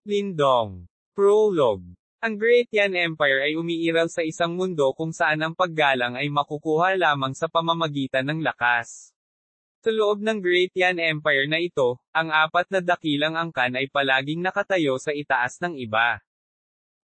Lindong. Prologue. Ang Great Yan Empire ay umiiral sa isang mundo kung saan ang paggalang ay makukuha lamang sa pamamagitan ng lakas. Sa loob ng Great Yan Empire na ito, ang apat na dakilang angkan ay palaging nakatayo sa itaas ng iba.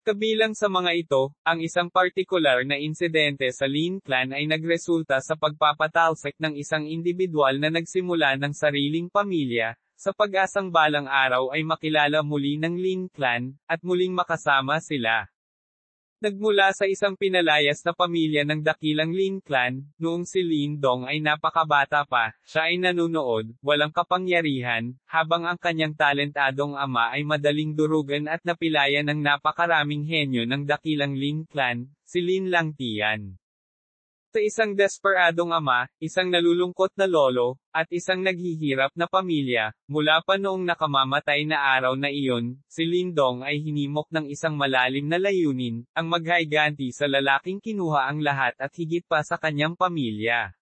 Kabilang sa mga ito, ang isang partikular na insidente sa Lin Clan ay nagresulta sa pagpapatalsik ng isang individual na nagsimula ng sariling pamilya, sa pag-asang balang araw ay makilala muli ng Lin Clan, at muling makasama sila. Nagmula sa isang pinalayas na pamilya ng dakilang Lin Clan, noong si Lindong ay napakabata pa, siya ay nanunood, walang kapangyarihan, habang ang kanyang talentadong ama ay madaling durugan at napilayan ng napakaraming henyo ng dakilang Lin Clan, si Lin Langtian. Sa isang desperadong ama, isang nalulungkot na lolo, at isang naghihirap na pamilya, mula pa noong nakamamatay na araw na iyon, si Lindong ay hinimok ng isang malalim na layunin, ang maghayganti sa lalaking kinuha ang lahat at higit pa sa kanyang pamilya.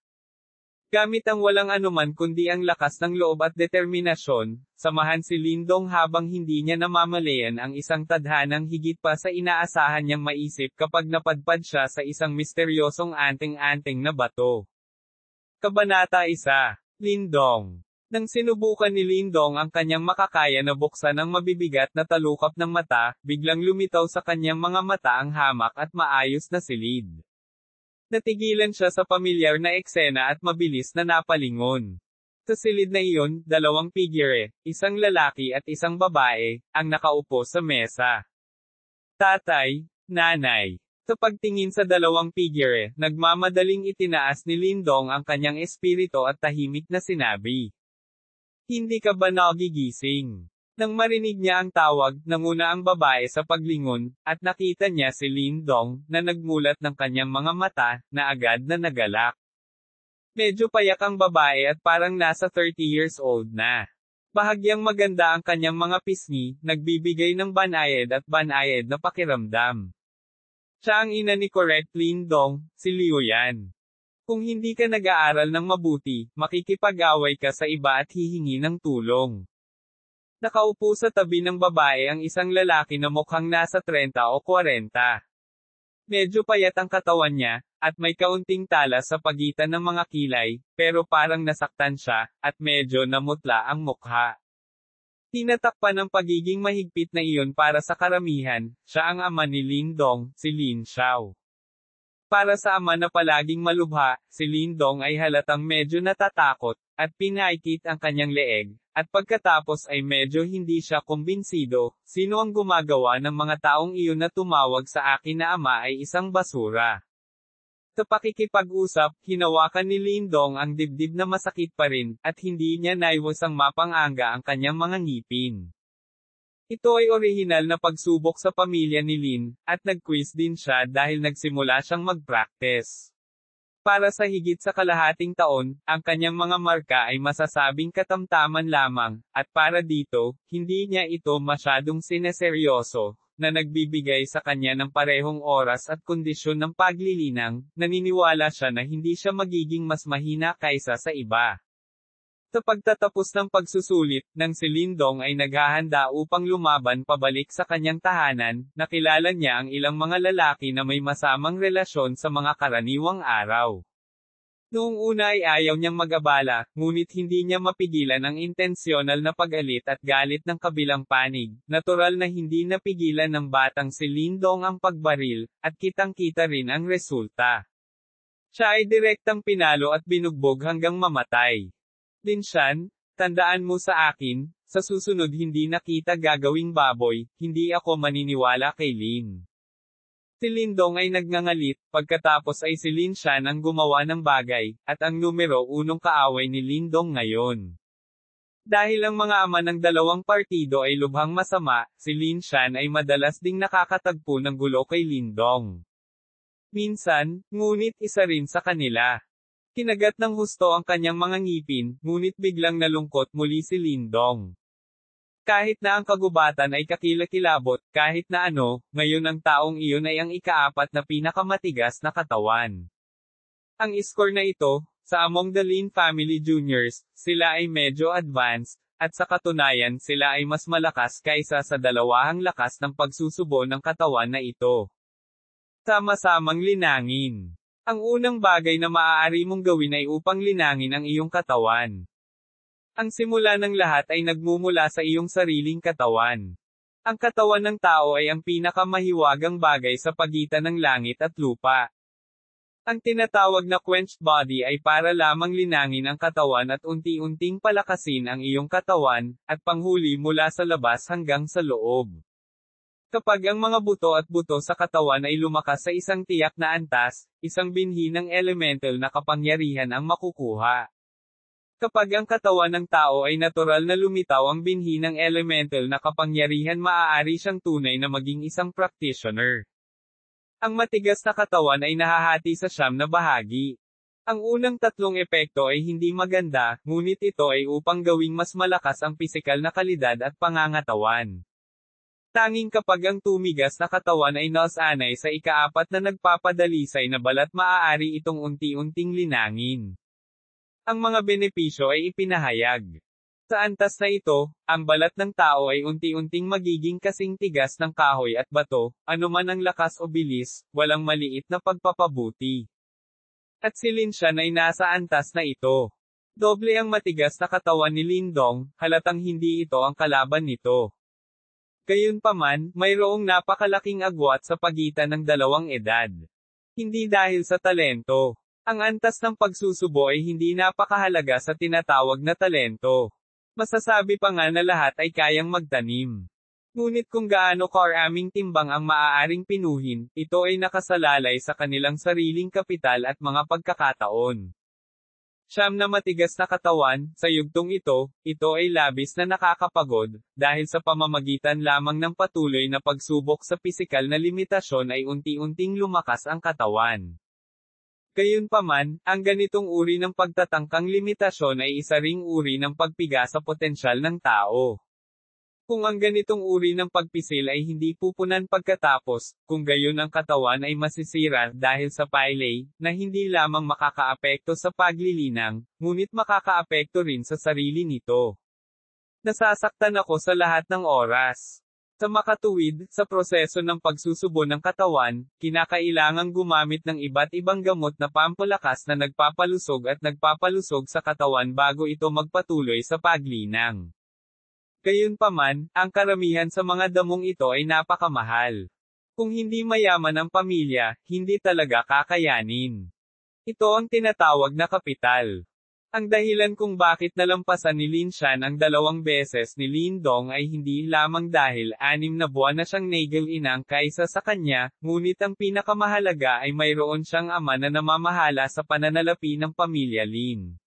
Gamit ang walang anuman kundi ang lakas ng loob at determinasyon, samahan si Lindong habang hindi niya namamalayan ang isang tadhanang higit pa sa inaasahan niyang maisip kapag napadpad siya sa isang misteryosong anting-anting na bato. Kabanata 1. Lindong. Nang sinubukan ni Lindong ang kanyang makakaya na buksan ang mabibigat na talukap ng mata, biglang lumitaw sa kanyang mga mata ang hamak at maayos na silid. Natigilan siya sa pamilyar na eksena at mabilis na napalingon. Sa silid na iyon, dalawang figure, isang lalaki at isang babae, ang nakaupo sa mesa. Tatay, nanay. Sa pagtingin sa dalawang figure, nagmamadaling itinaas ni Lindong ang kanyang espiritu at tahimik na sinabi. Hindi ka ba nagigising? Nang marinig niya ang tawag, nanguna ang babae sa paglingon, at nakita niya si Lindong, na nagmulat ng kanyang mga mata, na agad na nagalak. Medyo payak ang babae at parang nasa 30 years old na. Bahagyang maganda ang kanyang mga pisngi, nagbibigay ng banayad at banayad na pakiramdam. Siya ang ina ni Correct Lindong, si Liu Yan. Kung hindi ka nag-aaral ng mabuti, makikipag-away ka sa iba at hihingi ng tulong. Nakaupo sa tabi ng babae ang isang lalaki na mukhang nasa 30 o 40. Medyo payat ang katawan niya, at may kaunting tala sa pagitan ng mga kilay, pero parang nasaktan siya, at medyo namutla ang mukha. Tinatakpan ng pagiging mahigpit na iyon para sa karamihan, siya ang ama ni Lindong, si Lin Xiao. Para sa ama na palaging malubha, si Lindong ay halatang medyo natatakot, at pinaikit ang kanyang leeg, at pagkatapos ay medyo hindi siya kumbinsido, sino ang gumagawa ng mga taong iyon na tumawag sa akin na ama ay isang basura. Sa pakikipag-usap, hinawakan ni Lindong ang dibdib na masakit pa rin, at hindi niya naiwasang mapanganga ang kanyang mga ngipin. Ito ay orihinal na pagsubok sa pamilya ni Lin, at nag-quiz din siya dahil nagsimula siyang mag-practice. Para sa higit sa kalahating taon, ang kanyang mga marka ay masasabing katamtaman lamang, at para dito, hindi niya ito masyadong sineseryoso, na nagbibigay sa kanya ng parehong oras at kondisyon ng paglilinang, naniniwala siya na hindi siya magiging mas mahina kaysa sa iba. Sa pagtatapos ng pagsusulit, nang si Lindong ay naghahanda upang lumaban pabalik sa kanyang tahanan, nakilala niya ang ilang mga lalaki na may masamang relasyon sa mga karaniwang araw. Noong una ay ayaw niyang mag-abala, ngunit hindi niya mapigilan ang intensyonal na pag-alit at galit ng kabilang panig. Natural na hindi napigilan ng batang si Lindong ang pagbaril, at kitang-kita rin ang resulta. Siya ay direktang pinalo at binugbog hanggang mamatay. Linshan, tandaan mo sa akin, sa susunod hindi na kita gagawing baboy, hindi ako maniniwala kay Lin. Si Lindong ay nagngangalit, pagkatapos ay si Linshan ang gumawa ng bagay, at ang numero 1 kaaway ni Lindong ngayon. Dahil ang mga ama ng dalawang partido ay lubhang masama, si Linshan ay madalas ding nakakatagpo ng gulo kay Lindong. Minsan, ngunit isa rin sa kanila. Kinagat ng husto ang kanyang mga ngipin, ngunit biglang nalungkot muli si Lindong. Kahit na ang kagubatan ay kakilakilabot, kahit na ano, ngayon ang taong iyon ay ang ika-4 na pinakamatigas na katawan. Ang score na ito, sa Among the Lin Family Juniors, sila ay medyo advanced, at sa katunayan sila ay mas malakas kaysa sa dalawahang lakas ng pagsusubo ng katawan na ito. Sama-samang linangin. Ang unang bagay na maaari mong gawin ay upang linangin ang iyong katawan. Ang simula ng lahat ay nagmumula sa iyong sariling katawan. Ang katawan ng tao ay ang pinakamahiwagang bagay sa pagitan ng langit at lupa. Ang tinatawag na quenched body ay para lamang linangin ang katawan at unti-unting palakasin ang iyong katawan, at panghuli mula sa labas hanggang sa loob. Kapag ang mga buto at buto sa katawan ay lumakas sa isang tiyak na antas, isang binhi ng elemental na kapangyarihan ang makukuha. Kapag ang katawan ng tao ay natural na lumitaw ang binhi ng elemental na kapangyarihan, maaari siyang tunay na maging isang practitioner. Ang matigas na katawan ay nahahati sa 9 na bahagi. Ang unang 3 epekto ay hindi maganda, ngunit ito ay upang gawing mas malakas ang pisikal na kalidad at pangangatawan. Tanging kapag ang tumigas na katawan ay nasanay sa ika-4 na nagpapadalisay na balat, maaari itong unti-unting linangin. Ang mga benepisyo ay ipinahayag. Sa antas na ito, ang balat ng tao ay unti-unting magiging kasing tigas ng kahoy at bato, anuman ang lakas o bilis, walang maliit na pagpapabuti. At si Lin Shan ay nasa antas na ito. Doble ang matigas na katawan ni Lindong, halatang hindi ito ang kalaban nito. Gayunpaman, mayroong napakalaking agwat sa pagitan ng dalawang edad. Hindi dahil sa talento. Ang antas ng pagsusubo ay hindi napakahalaga sa tinatawag na talento. Masasabi pa nga na lahat ay kayang magtanim. Ngunit kung gaano karaming timbang ang maaaring pinuhin, ito ay nakasalalay sa kanilang sariling kapital at mga pagkakataon. 9 na matigas na katawan, sa yugtong ito ay labis na nakakapagod, dahil sa pamamagitan lamang ng patuloy na pagsubok sa pisikal na limitasyon ay unti-unting lumakas ang katawan. Gayunpaman, ang ganitong uri ng pagtatangkang limitasyon ay isa ring uri ng pagpiga sa potensyal ng tao. Kung ang ganitong uri ng pagpisil ay hindi pupunan pagkatapos, kung gayon ang katawan ay masisira dahil sa pile, na hindi lamang makakaapekto sa paglilinang, ngunit makakaapekto rin sa sarili nito. Nasasaktan ako sa lahat ng oras. Sa makatuwid, sa proseso ng pagsusubo ng katawan, kinakailangang gumamit ng iba't ibang gamot na pampalakas na nagpapalusog at nagpapalusog sa katawan bago ito magpatuloy sa paglinang. Gayunpaman, ang karamihan sa mga damong ito ay napakamahal. Kung hindi mayaman ang pamilya, hindi talaga kakayanin. Ito ang tinatawag na kapital. Ang dahilan kung bakit nalampasan ni Lin Shan ang 2 beses ni Lindong ay hindi lamang dahil 6 na buwan na siyang nagal-inang kaysa sa kanya, ngunit ang pinakamahalaga ay mayroon siyang ama na namamahala sa pananalapi ng pamilya Lin.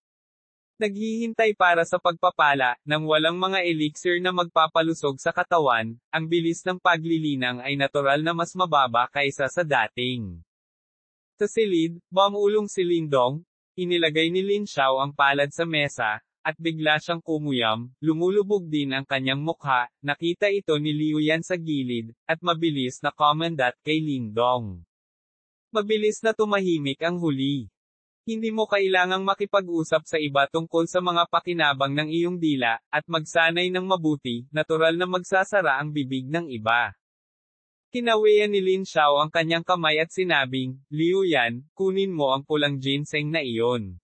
Naghihintay para sa pagpapala, nang walang mga elixir na magpapalusog sa katawan, ang bilis ng paglilinang ay natural na mas mababa kaysa sa dating. Sa silid, bumulong si Lindong. Inilagay ni Lin Xiao ang palad sa mesa, at bigla siyang kumuyam, lumulubog din ang kanyang mukha, nakita ito ni Liu Yan sa gilid, at mabilis na komandat kay Lindong. Mabilis na tumahimik ang huli. Hindi mo kailangang makipag-usap sa iba tungkol sa mga pakinabang ng iyong dila, at magsanay ng mabuti, natural na magsasara ang bibig ng iba. Kinawian ni Lin Xiao ang kanyang kamay at sinabing, Liu Yan, kunin mo ang pulang ginseng na iyon.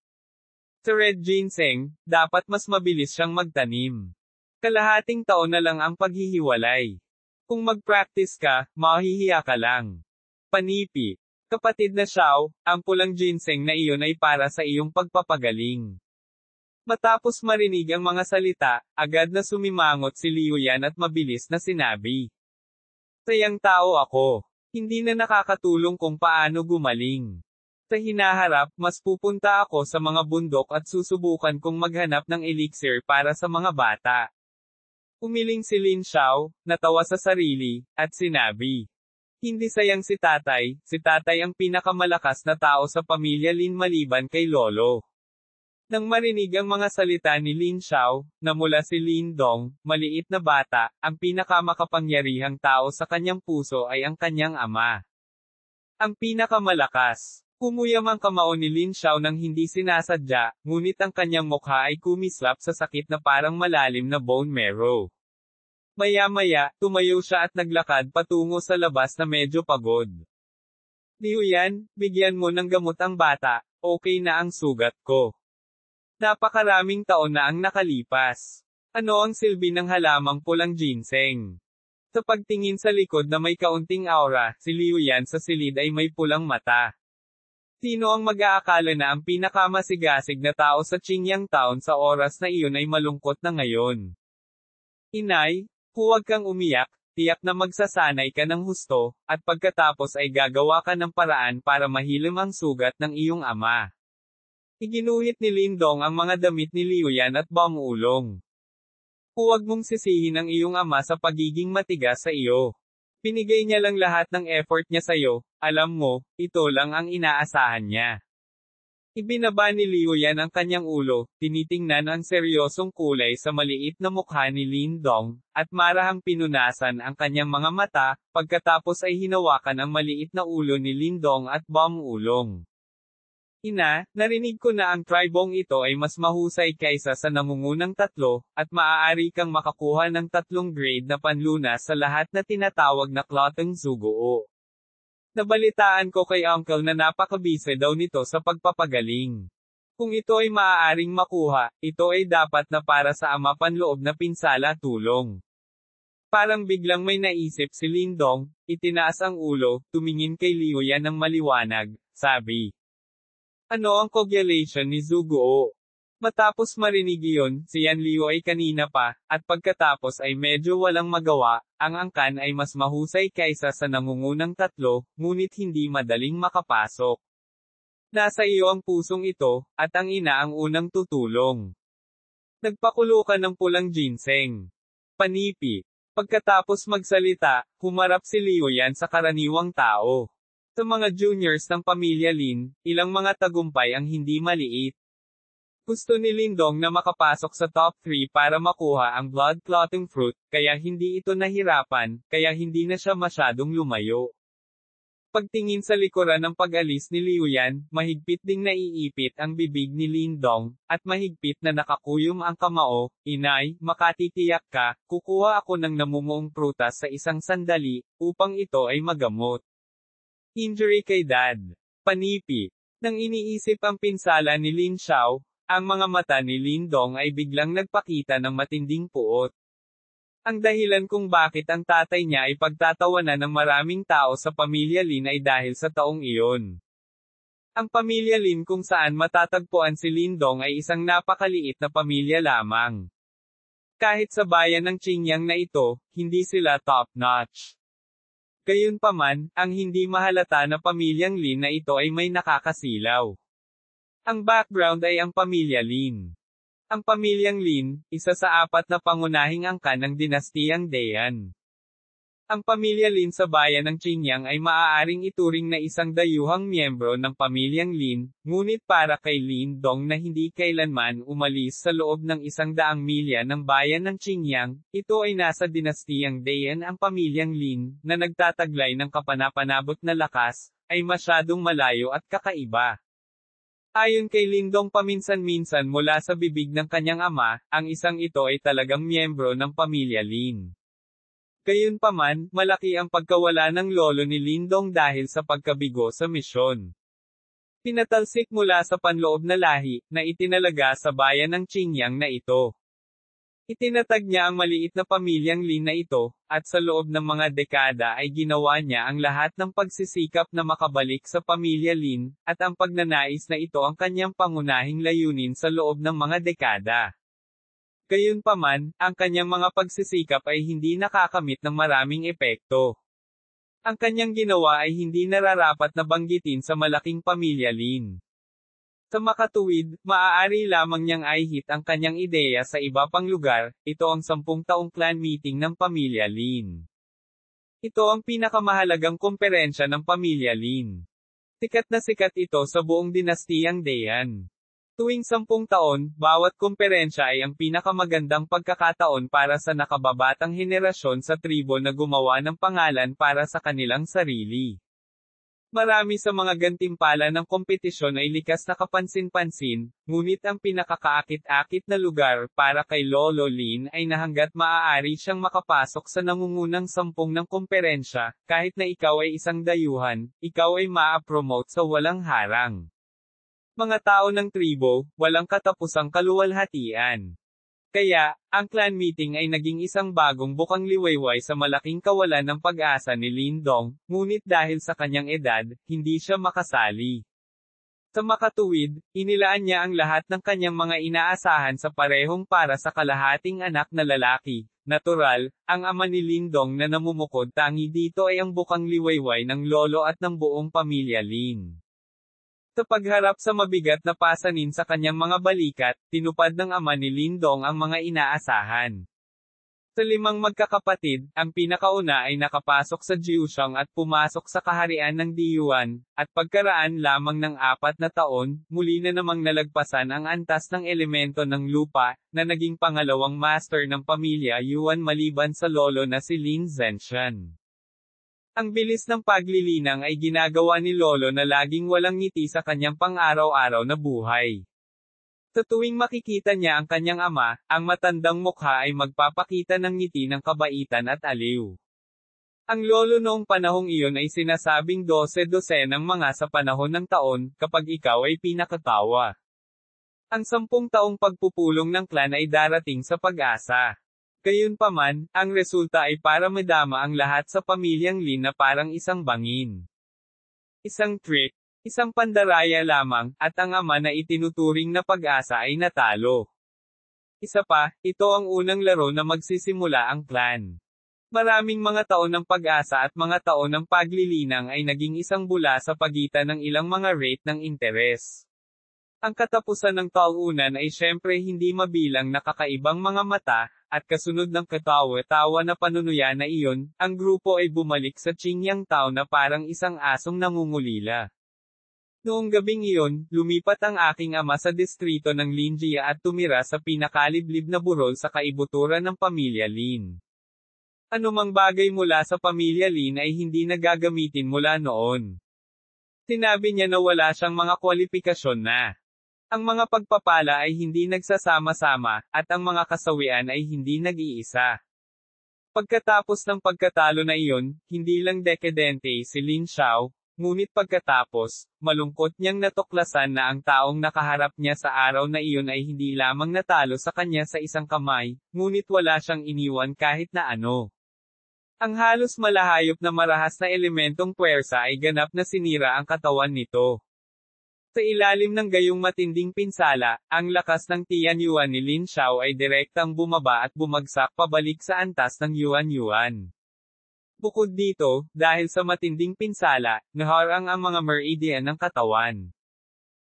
Sa red ginseng, dapat mas mabilis siyang magtanim. Kalahating taon na lang ang paghihiwalay. Kung mag-practice ka, mahihiya ka lang. Panipi. Kapatid na Xiao, ang pulang ginseng na iyon ay para sa iyong pagpapagaling. Matapos marinig ang mga salita, agad na sumimangot si Liu Yan at mabilis na sinabi. Sayang tao ako. Hindi na nakakatulong kung paano gumaling. Sa hinaharap, mas pupunta ako sa mga bundok at susubukan kong maghanap ng elixir para sa mga bata. Umiling si Lin Xiao, natawa sa sarili, at sinabi. Hindi sayang si tatay ang pinakamalakas na tao sa pamilya Lin maliban kay Lolo. Nang marinig ang mga salita ni Lin Xiao, na mula si Lindong, maliit na bata, ang pinakamakapangyarihang tao sa kanyang puso ay ang kanyang ama. Ang pinakamalakas. Kumuyam ang kamao ni Lin Xiao nang hindi sinasadya, ngunit ang kanyang mukha ay kumislap sa sakit na parang malalim na bone marrow. Maya-maya, tumayo siya at naglakad patungo sa labas na medyo pagod. Liu Yan, bigyan mo ng gamot ang bata, okay na ang sugat ko. Napakaraming taon na ang nakalipas. Ano ang silbi ng halamang pulang ginseng? Sa pagtingin sa likod na may kaunting aura, si Liu Yan sa silid ay may pulang mata. Sino ang mag-aakala na ang pinakamasigasig na tao sa Qingyang Town sa oras na iyon ay malungkot na ngayon? Inay, huwag kang umiyak, tiyak na magsasanay ka ng husto, at pagkatapos ay gagawa ka ng paraan para mahilim ang sugat ng iyong ama. Iginuhit ni Lindong ang mga damit ni Liu Yan at Bangulong. Huwag mong sisihin ang iyong ama sa pagiging matigas sa iyo. Pinigay niya lang lahat ng effort niya sa'yo, alam mo, ito lang ang inaasahan niya. Ibinaba ni Liu Yan ang kanyang ulo, tinitingnan ang seryosong kulay sa maliit na mukha ni Lindong, at marahang pinunasan ang kanyang mga mata, pagkatapos ay hinawakan ang maliit na ulo ni Lindong at Bangulong. Ina, narinig ko na ang tribong ito ay mas mahusay kaysa sa nangungunang tatlo, at maaari kang makakuha ng 3 grade na panlunas sa lahat na tinatawag na Kloteng Zuguo. Nabalitaan ko kay uncle na napakabise daw nito sa pagpapagaling. Kung ito ay maaaring makuha, ito ay dapat na para sa ama panloob na pinsala tulong. Parang biglang may naisip si Lindong, itinaas ang ulo, tumingin kay Liu Yan ng maliwanag, sabi. Ano ang coagulation ni Zuguo? Matapos marinig iyon, si Yan Liu ay kanina pa, at pagkatapos ay medyo walang magawa, ang angkan ay mas mahusay kaysa sa nangungunang tatlo, ngunit hindi madaling makapasok. Nasa iyo ang pusong ito, at ang ina ang unang tutulong. Nagpakulo ka ng pulang ginseng. Panipi. Pagkatapos magsalita, humarap si Liu Yan sa karaniwang tao. Sa mga juniors ng pamilya Lin, ilang mga tagumpay ang hindi maliit. Gusto ni Lindong na makapasok sa top 3 para makuha ang blood clotting fruit, kaya hindi ito nahirapan, kaya hindi na siya masyadong lumayo. Pagtingin sa likuran ng pag-alis ni Liu Yan, mahigpit ding naiipit ang bibig ni Lindong, at mahigpit na nakakuyom ang kamao, inay, makatitiyak ka, kukuha ako ng namumuong prutas sa isang sandali, upang ito ay magamot. Injury kay Dad. Panipi. Nang iniisip ang pinsala ni Lin Xiao, ang mga mata ni Lindong ay biglang nagpakita ng matinding puot. Ang dahilan kung bakit ang tatay niya ay pagtatawanan ng maraming tao sa pamilya Lin ay dahil sa taong iyon. Ang pamilya Lin kung saan matatagpuan si Lindong ay isang napakaliit na pamilya lamang. Kahit sa bayan ng Qingyang na ito, hindi sila top-notch. Gayunpaman, ang hindi mahalata na pamilyang Lin na ito ay may nakakasilaw. Ang background ay ang pamilya Lin. Ang pamilyang Lin, isa sa 4 na pangunahing angkan ng dinastiyang Dayan. Ang pamilya Lin sa bayan ng Qingyang ay maaaring ituring na isang dayuhang miyembro ng pamilyang Lin, ngunit para kay Lindong na hindi kailanman umalis sa loob ng 100 milya ng bayan ng Qingyang, ito ay nasa dinastiyang Dayan. Ang pamilyang Lin, na nagtataglay ng kapanapanabot na lakas, ay masyadong malayo at kakaiba. Ayon kay Lindong paminsan-minsan mula sa bibig ng kanyang ama, ang isang ito ay talagang miyembro ng pamilya Lin. Gayunpaman, malaki ang pagkawala ng lolo ni Lindong dahil sa pagkabigo sa misyon. Pinatalsik mula sa panloob na lahi, na itinalaga sa bayan ng Qingyang na ito. Itinatag niya ang maliit na pamilyang Lin na ito, at sa loob ng mga dekada ay ginawa niya ang lahat ng pagsisikap na makabalik sa pamilya Lin, at ang pagnanais na ito ang kanyang pangunahing layunin sa loob ng mga dekada. Gayunpaman, ang kanyang mga pagsisikap ay hindi nakakamit ng maraming epekto. Ang kanyang ginawa ay hindi nararapat na banggitin sa malaking pamilya Lin. Sa makatuwid, maaari lamang niyang ihit ang kanyang ideya sa iba pang lugar, ito ang 10 taong clan meeting ng pamilya Lin. Ito ang pinakamahalagang komperensya ng pamilya Lin. Sikat na sikat ito sa buong dinastiyang Dayan. Tuwing 10 taon, bawat komperensya ay ang pinakamagandang pagkakataon para sa nakababatang henerasyon sa tribo na gumawa ng pangalan para sa kanilang sarili. Marami sa mga gantimpala ng kompetisyon ay likas na kapansin-pansin, ngunit ang pinakakaakit-akit na lugar para kay Lolo Lin ay na hangga't maaari siyang makapasok sa nangungunang sampung ng komperensya, kahit na ikaw ay isang dayuhan, ikaw ay maa-promote sa walang harang. Mga tao ng tribo, walang katapusang kaluwalhatian. Kaya, ang clan meeting ay naging isang bagong bukang liwayway sa malaking kawalan ng pag-asa ni Lin Dong, ngunit dahil sa kanyang edad, hindi siya makasali. Sa makatuwid, inilaan niya ang lahat ng kanyang mga inaasahan sa parehong para sa kalahating anak na lalaki. Natural, ang ama ni Lin Dong na namumukod tangi dito ay ang bukang liwayway ng lolo at ng buong pamilya Lin. Sa pagharap sa mabigat na pasanin sa kanyang mga balikat, tinupad ng ama ni Lin Dong ang mga inaasahan. Sa 5 magkakapatid, ang pinakauna ay nakapasok sa Jiuxiang at pumasok sa kaharian ng Diyuan, at pagkaraan lamang ng 4 na taon, muli na namang nalagpasan ang antas ng elemento ng lupa, na naging pangalawang master ng pamilya Yuan maliban sa lolo na si Lin Zenshan. Ang bilis ng paglilinang ay ginagawa ni Lolo na laging walang ngiti sa kanyang pang-araw-araw na buhay. Sa tuwing makikita niya ang kanyang ama, ang matandang mukha ay magpapakita ng ngiti ng kabaitan at aliw. Ang lolo noong panahong iyon ay sinasabing 12 ng mga sa panahon ng taon, kapag ikaw ay pinakatawa. Ang 10 taong pagpupulong ng clan ay darating sa pag-asa. Gayunpaman, ang resulta ay para madama ang lahat sa pamilyang Lin na parang isang bangin. Isang trick, isang pandaraya lamang, at ang ama na itinuturing na pag-asa ay natalo. Isa pa, ito ang unang laro na magsisimula ang clan. Maraming mga taon ng pag-asa at mga taon ng paglilinang ay naging isang bula sa pagitan ng ilang mga rate ng interes. Ang katapusan ng talunan ay syempre hindi mabilang na kakaibang mga mata, at kasunod ng katawa-tawa na panunuya na iyon, ang grupo ay bumalik sa Qingyang Town na parang isang asong nangungulila. Noong gabing iyon, lumipat ang aking ama sa distrito ng Linjia at tumira sa pinakaliblib na burol sa kaibuturan ng pamilya Lin. Anumang bagay mula sa pamilya Lin ay hindi nagagamitin mula noon. Sinabi niya na wala siyang mga kwalifikasyon na. Ang mga pagpapala ay hindi nagsasama-sama, at ang mga kasawian ay hindi nag-iisa. Pagkatapos ng pagkatalo na iyon, hindi lang dekadente si Lin Xiao, ngunit pagkatapos, malungkot niyang natuklasan na ang taong nakaharap niya sa araw na iyon ay hindi lamang natalo sa kanya sa isang kamay, ngunit wala siyang iniwan kahit na ano. Ang halos malahayop na marahas na elementong puwersa ay ganap na sinira ang katawan nito. Sa ilalim ng gayong matinding pinsala, ang lakas ng Tianyuan ni Lin Xiao ay direktang bumaba at bumagsak pabalik sa antas ng Yuan. Bukod dito, dahil sa matinding pinsala, naharang ang mga meridian ng katawan.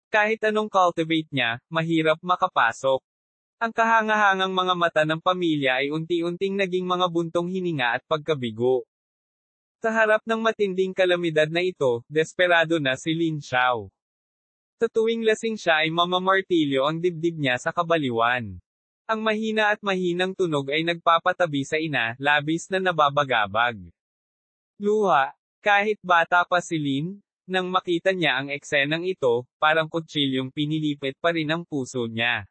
Kahit anong cultivate niya, mahirap makapasok. Ang kahangahangang mga mata ng pamilya ay unti-unting naging mga buntong hininga at pagkabigo. Sa harap ng matinding kalamidad na ito, desperado na si Lin Xiao. Sa tuwing lasing siya ay mamamartilyo ang dibdib niya sa kabaliwan. Ang mahina at mahinang tunog ay nagpapatabi sa ina, labis na nababagabag. Luha, kahit bata pa si Lin, nang makita niya ang eksenang ito, parang kutsilyong pinilipit pa rin ang puso niya.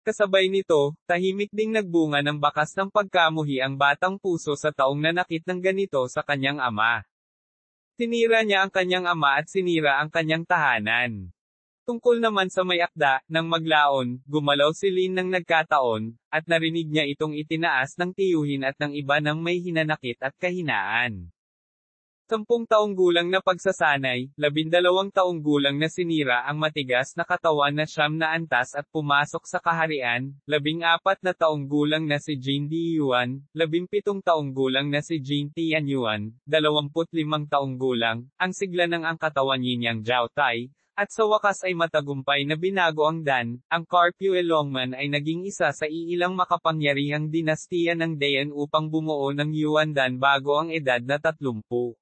Kasabay nito, tahimik ding nagbunga ng bakas ng pagkamuhi ang batang puso sa taong nanakit ng ganito sa kanyang ama. Sinira niya ang kanyang ama at sinira ang kanyang tahanan. Tungkol naman sa may akda, nang maglaon, gumalaw si Lin ng nagkataon, at narinig niya itong itinaas ng tiyuhin at ng iba ng may hinanakit at kahinaan. 10 taong gulang na pagsasanay, 12 taong gulang na sinira ang matigas na katawan na siyam na antas at pumasok sa kaharian, 14 na taong gulang na si Jin Diyuan, 17 taong gulang na si Jin Tianyuan, 25 taong gulang, ang sigla ng ang katawan Yinyang Jiao Tai, at sa wakas ay matagumpay na binago ang Dan, ang Carpio Longman ay naging isa sa iilang makapangyarihang dinastiya ng Dayan upang bumuo ng Yuan Dan bago ang edad na 30.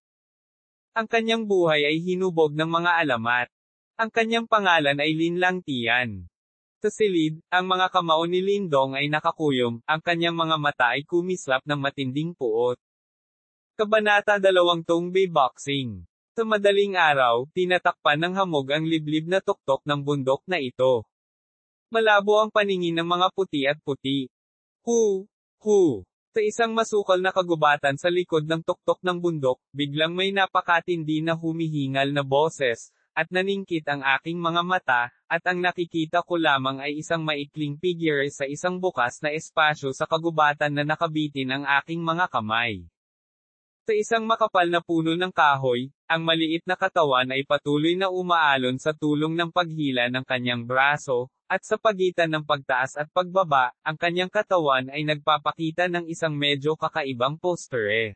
Ang kanyang buhay ay hinubog ng mga alamat. Ang kanyang pangalan ay Lin Lang Tian. Sa silid, ang mga kamao ni Lin Dong ay nakakuyom, ang kanyang mga mata ay kumislap ng matinding puot. Kabanata 2 Tongbai Boxing. Sa madaling araw, tinatakpan ng hamog ang liblib na tuktok ng bundok na ito. Malabo ang paningin ng mga puti at puti. Hu! Hu! Sa isang masukal na kagubatan sa likod ng tuktok ng bundok, biglang may napakatindi na humihingal na boses, at naningkit ang aking mga mata, at ang nakikita ko lamang ay isang maikling figure sa isang bukas na espasyo sa kagubatan na nakabitin ang aking mga kamay. Sa isang makapal na puno ng kahoy, ang maliit na katawan ay patuloy na umaalon sa tulong ng paghila ng kanyang braso, at sa pagitan ng pagtaas at pagbaba, ang kanyang katawan ay nagpapakita ng isang medyo kakaibang posture.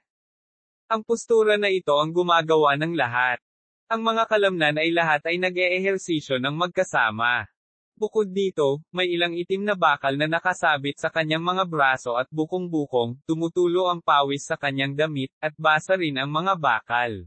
Ang postura na ito ang gumagawa ng lahat. Ang mga kalamnan ay lahat ay nag-eehersisyo ng magkasama. Bukod dito, may ilang itim na bakal na nakasabit sa kanyang mga braso at bukong-bukong, tumutulo ang pawis sa kanyang damit, at basa rin ang mga bakal.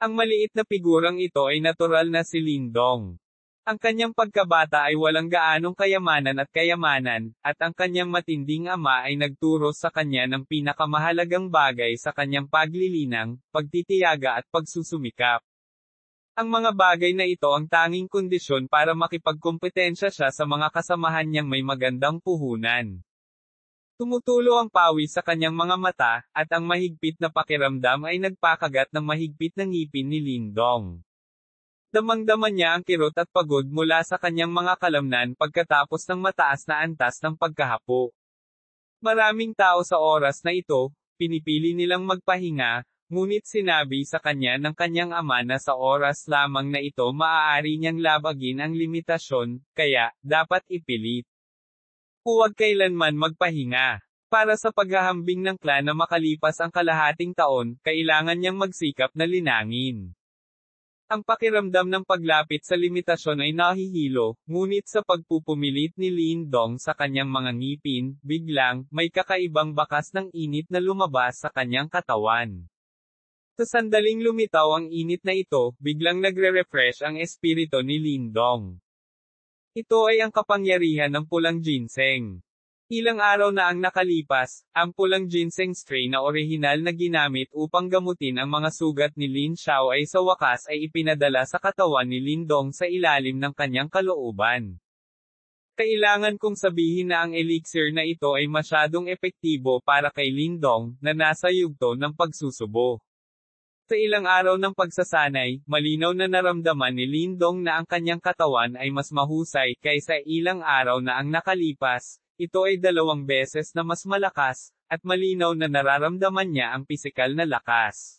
Ang maliit na figurang ito ay natural na si Lindong. Ang kanyang pagkabata ay walang gaanong kayamanan, at ang kanyang matinding ama ay nagturo sa kanya ng pinakamahalagang bagay sa kanyang paglilinang, pagtitiyaga at pagsusumikap. Ang mga bagay na ito ang tanging kondisyon para makipagkompetensya siya sa mga kasamahan niyang may magandang puhunan. Tumutulo ang pawis sa kanyang mga mata, at ang mahigpit na pakiramdam ay nagpakagat ng mahigpit na ngipin ni Lindong. Damang-dama niya ang kirot at pagod mula sa kanyang mga kalamnan pagkatapos ng mataas na antas ng pagkahapo. Maraming tao sa oras na ito, pinipili nilang magpahinga, ngunit sinabi sa kanya ng kanyang ama na sa oras lamang na ito maaari niyang labagin ang limitasyon, kaya, dapat ipilit. Huwag kailanman magpahinga. Para sa paghahambing ng klan na makalipas ang kalahating taon, kailangan niyang magsikap na linangin. Ang pakiramdam ng paglapit sa limitasyon ay nahihilo, ngunit sa pagpupumilit ni Lindong sa kanyang mga ngipin, biglang, may kakaibang bakas ng init na lumabas sa kanyang katawan. Sa sandaling lumitaw ang init na ito, biglang nagre-refresh ang espiritu ni Lindong. Ito ay ang kapangyarihan ng pulang ginseng. Ilang araw na ang nakalipas, ang pulang ginseng strain na orihinal na ginamit upang gamutin ang mga sugat ni Lin Xiao ay sa wakas ay ipinadala sa katawan ni Lindong sa ilalim ng kanyang kalooban. Kailangan kong sabihin na ang elixir na ito ay masyadong epektibo para kay Lindong, na nasa yugto ng pagsusubo. Sa ilang araw ng pagsasanay, malinaw na naramdaman ni Lindong na ang kanyang katawan ay mas mahusay kaysa ilang araw na ang nakalipas. Ito ay 2 beses na mas malakas, at malinaw na nararamdaman niya ang pisikal na lakas.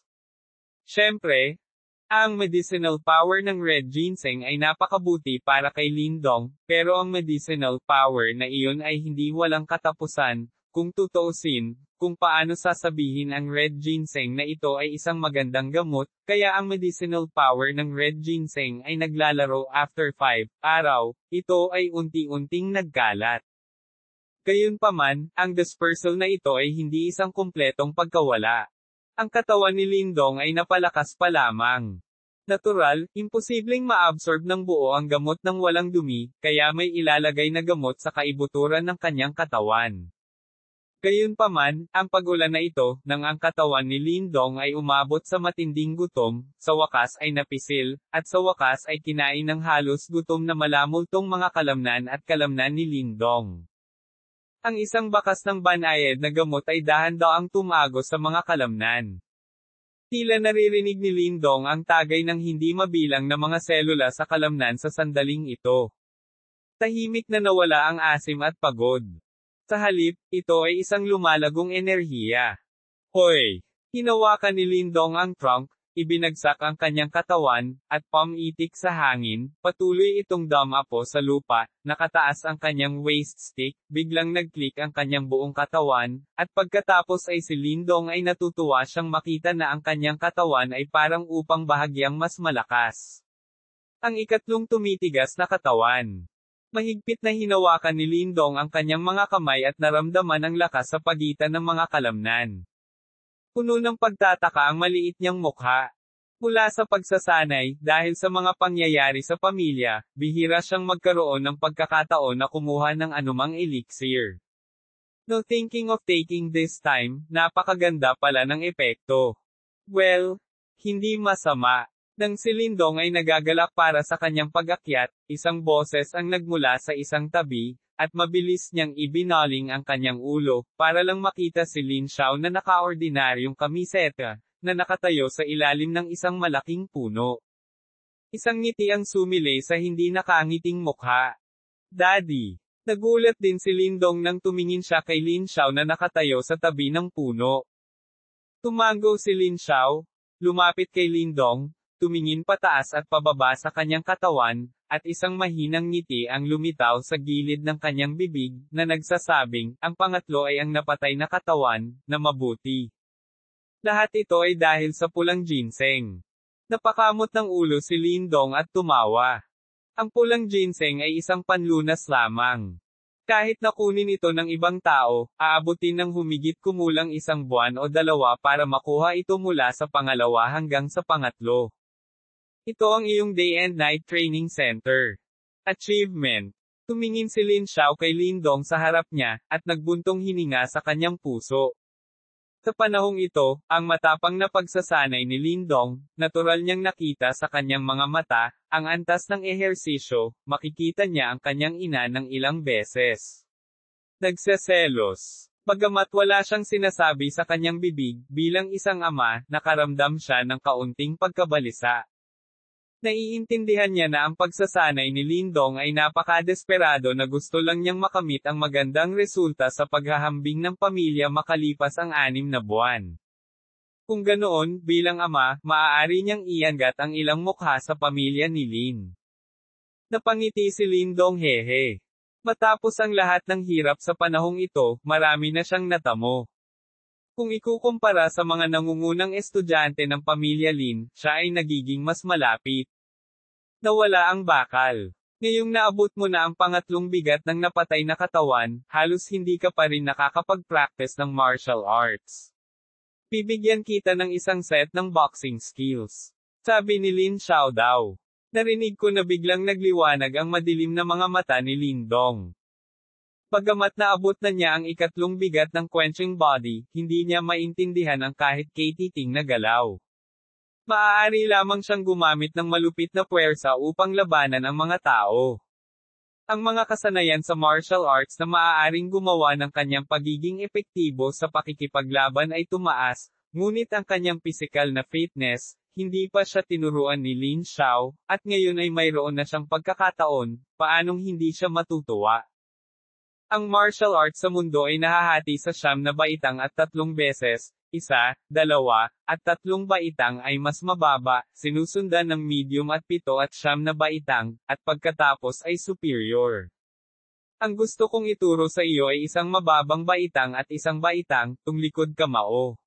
Siyempre, ang medicinal power ng red ginseng ay napakabuti para kay Lindong, pero ang medicinal power na iyon ay hindi walang katapusan, kung tutuusin, kung paano sasabihin ang red ginseng na ito ay isang magandang gamot, kaya ang medicinal power ng red ginseng ay naglalaro after 5 araw, ito ay unti-unting nagkalat. Gayunpaman, ang dispersal na ito ay hindi isang kumpletong pagkawala. Ang katawan ni Lindong ay napalakas pa lamang. Natural, imposibleng maabsorb ng buo ang gamot ng walang dumi, kaya may ilalagay na gamot sa kaibuturan ng kanyang katawan. Gayunpaman, ang pag-ulan na ito, nang ang katawan ni Lindong ay umabot sa matinding gutom, sa wakas ay napisil, at sa wakas ay kinain ng halos gutom na malamultong mga kalamnan at kalamnan ni Lindong. Ang isang bakas ng banayad na gamot ay dahan-daang tumago sa mga kalamnan. Tila naririnig ni Lindong ang tagay ng hindi mabilang na mga selula sa kalamnan sa sandaling ito. Tahimik na nawala ang asim at pagod. Sa halip, ito ay isang lumalagong enerhiya. Hoy! Hinawakan ni Lindong ang trunk, ibinagsak ang kanyang katawan, at pamitik sa hangin, patuloy itong dumapo sa lupa, nakataas ang kanyang waist stick, biglang nag-click ang kanyang buong katawan, at pagkatapos ay si Lindong ay natutuwa siyang makita na ang kanyang katawan ay parang upang bahagyang mas malakas. Ang ikatlong tumitigas na katawan. Mahigpit na hinawakan ni Lindong ang kanyang mga kamay at naramdaman ang lakas sa pagitan ng mga kalamnan. Puno ng pagtataka ang maliit niyang mukha. Mula sa pagsasanay, dahil sa mga pangyayari sa pamilya, bihira siyang magkaroon ng pagkakataon na kumuha ng anumang elixir. No thinking of taking this time, napakaganda pala ng epekto. Well, Hindi masama. Nang si Lindong ay nagagalak para sa kanyang pag-akyat, isang boses ang nagmula sa isang tabi, at mabilis niyang ibinaling ang kanyang ulo, para lang makita si Lin Xiao na nakaordinaryong kamiseta, na nakatayo sa ilalim ng isang malaking puno. Isang ngiti ang sumilay sa hindi nakangiting mukha. Daddy. Nagulat din si Lindong nang tumingin siya kay Lin Xiao na nakatayo sa tabi ng puno. Tumango si Lin Xiao, lumapit kay Lindong, tumingin pataas at pababa sa kanyang katawan, at isang mahinang ngiti ang lumitaw sa gilid ng kanyang bibig, na nagsasabing, ang pangatlo ay ang napatay na katawan, na mabuti. Lahat ito ay dahil sa pulang ginseng. Napakamot ng ulo si Lindong at tumawa. Ang pulang ginseng ay isang panlunas lamang. Kahit nakunin ito ng ibang tao, aabutin ng humigit kumulang 1 buwan o 2 para makuha ito mula sa pangalawa hanggang sa pangatlo. Ito ang iyong Day and Night Training Center. Achievement. Tumingin si Lin Xiao kay Lindong sa harap niya, at nagbuntong hininga sa kanyang puso. Sa panahong ito, ang matapang na pagsasanay ni Lindong, natural niyang nakita sa kanyang mga mata, ang antas ng ehersisyo, makikita niya ang kanyang ina ng ilang beses. Nagseselos. Bagamat wala siyang sinasabi sa kanyang bibig, bilang isang ama, nakaramdam siya ng kaunting pagkabalisa. Naiintindihan niya na ang pagsasanay ni Lindong ay napakadesperado na gusto lang niyang makamit ang magandang resulta sa paghahambing ng pamilya makalipas ang 6 na buwan. Kung ganoon, bilang ama, maaari niyang iangat ang ilang mukha sa pamilya ni Lin. Napangiti si Lindong hehe. Matapos ang lahat ng hirap sa panahong ito, marami na siyang natamo. Kung ikukumpara sa mga nangungunang estudyante ng pamilya Lin, siya ay nagiging mas malapit. Nawala ang bakal. Ngayong naabot mo na ang pangatlong bigat ng napatay na katawan, halos hindi ka pa rin nakakapag-practice ng martial arts. Bibigyan kita ng isang set ng boxing skills. Sabi ni Lin Xiao daw. Narinig ko na biglang nagliwanag ang madilim na mga mata ni Lindong. Bagamat naabot na niya ang ikatlong bigat ng quenching body, hindi niya maintindihan ang kahit katiting na galaw. Maaari lamang siyang gumamit ng malupit na puwersa upang labanan ang mga tao. Ang mga kasanayan sa martial arts na maaaring gumawa ng kanyang pagiging epektibo sa pakikipaglaban ay tumaas, ngunit ang kanyang pisikal na fitness, hindi pa siya tinuruan ni Lin Xiao, at ngayon ay mayroon na siyang pagkakataon, paanong hindi siya matutuwa. Ang martial arts sa mundo ay nahahati sa 9 na baitang at 3 beses, 1, 2, at 3 baitang ay mas mababa, sinusundan ng medium at 7 at 9 na baitang, at pagkatapos ay superior. Ang gusto kong ituro sa iyo ay isang mababang baitang at isang baitang, tunglikod kamao.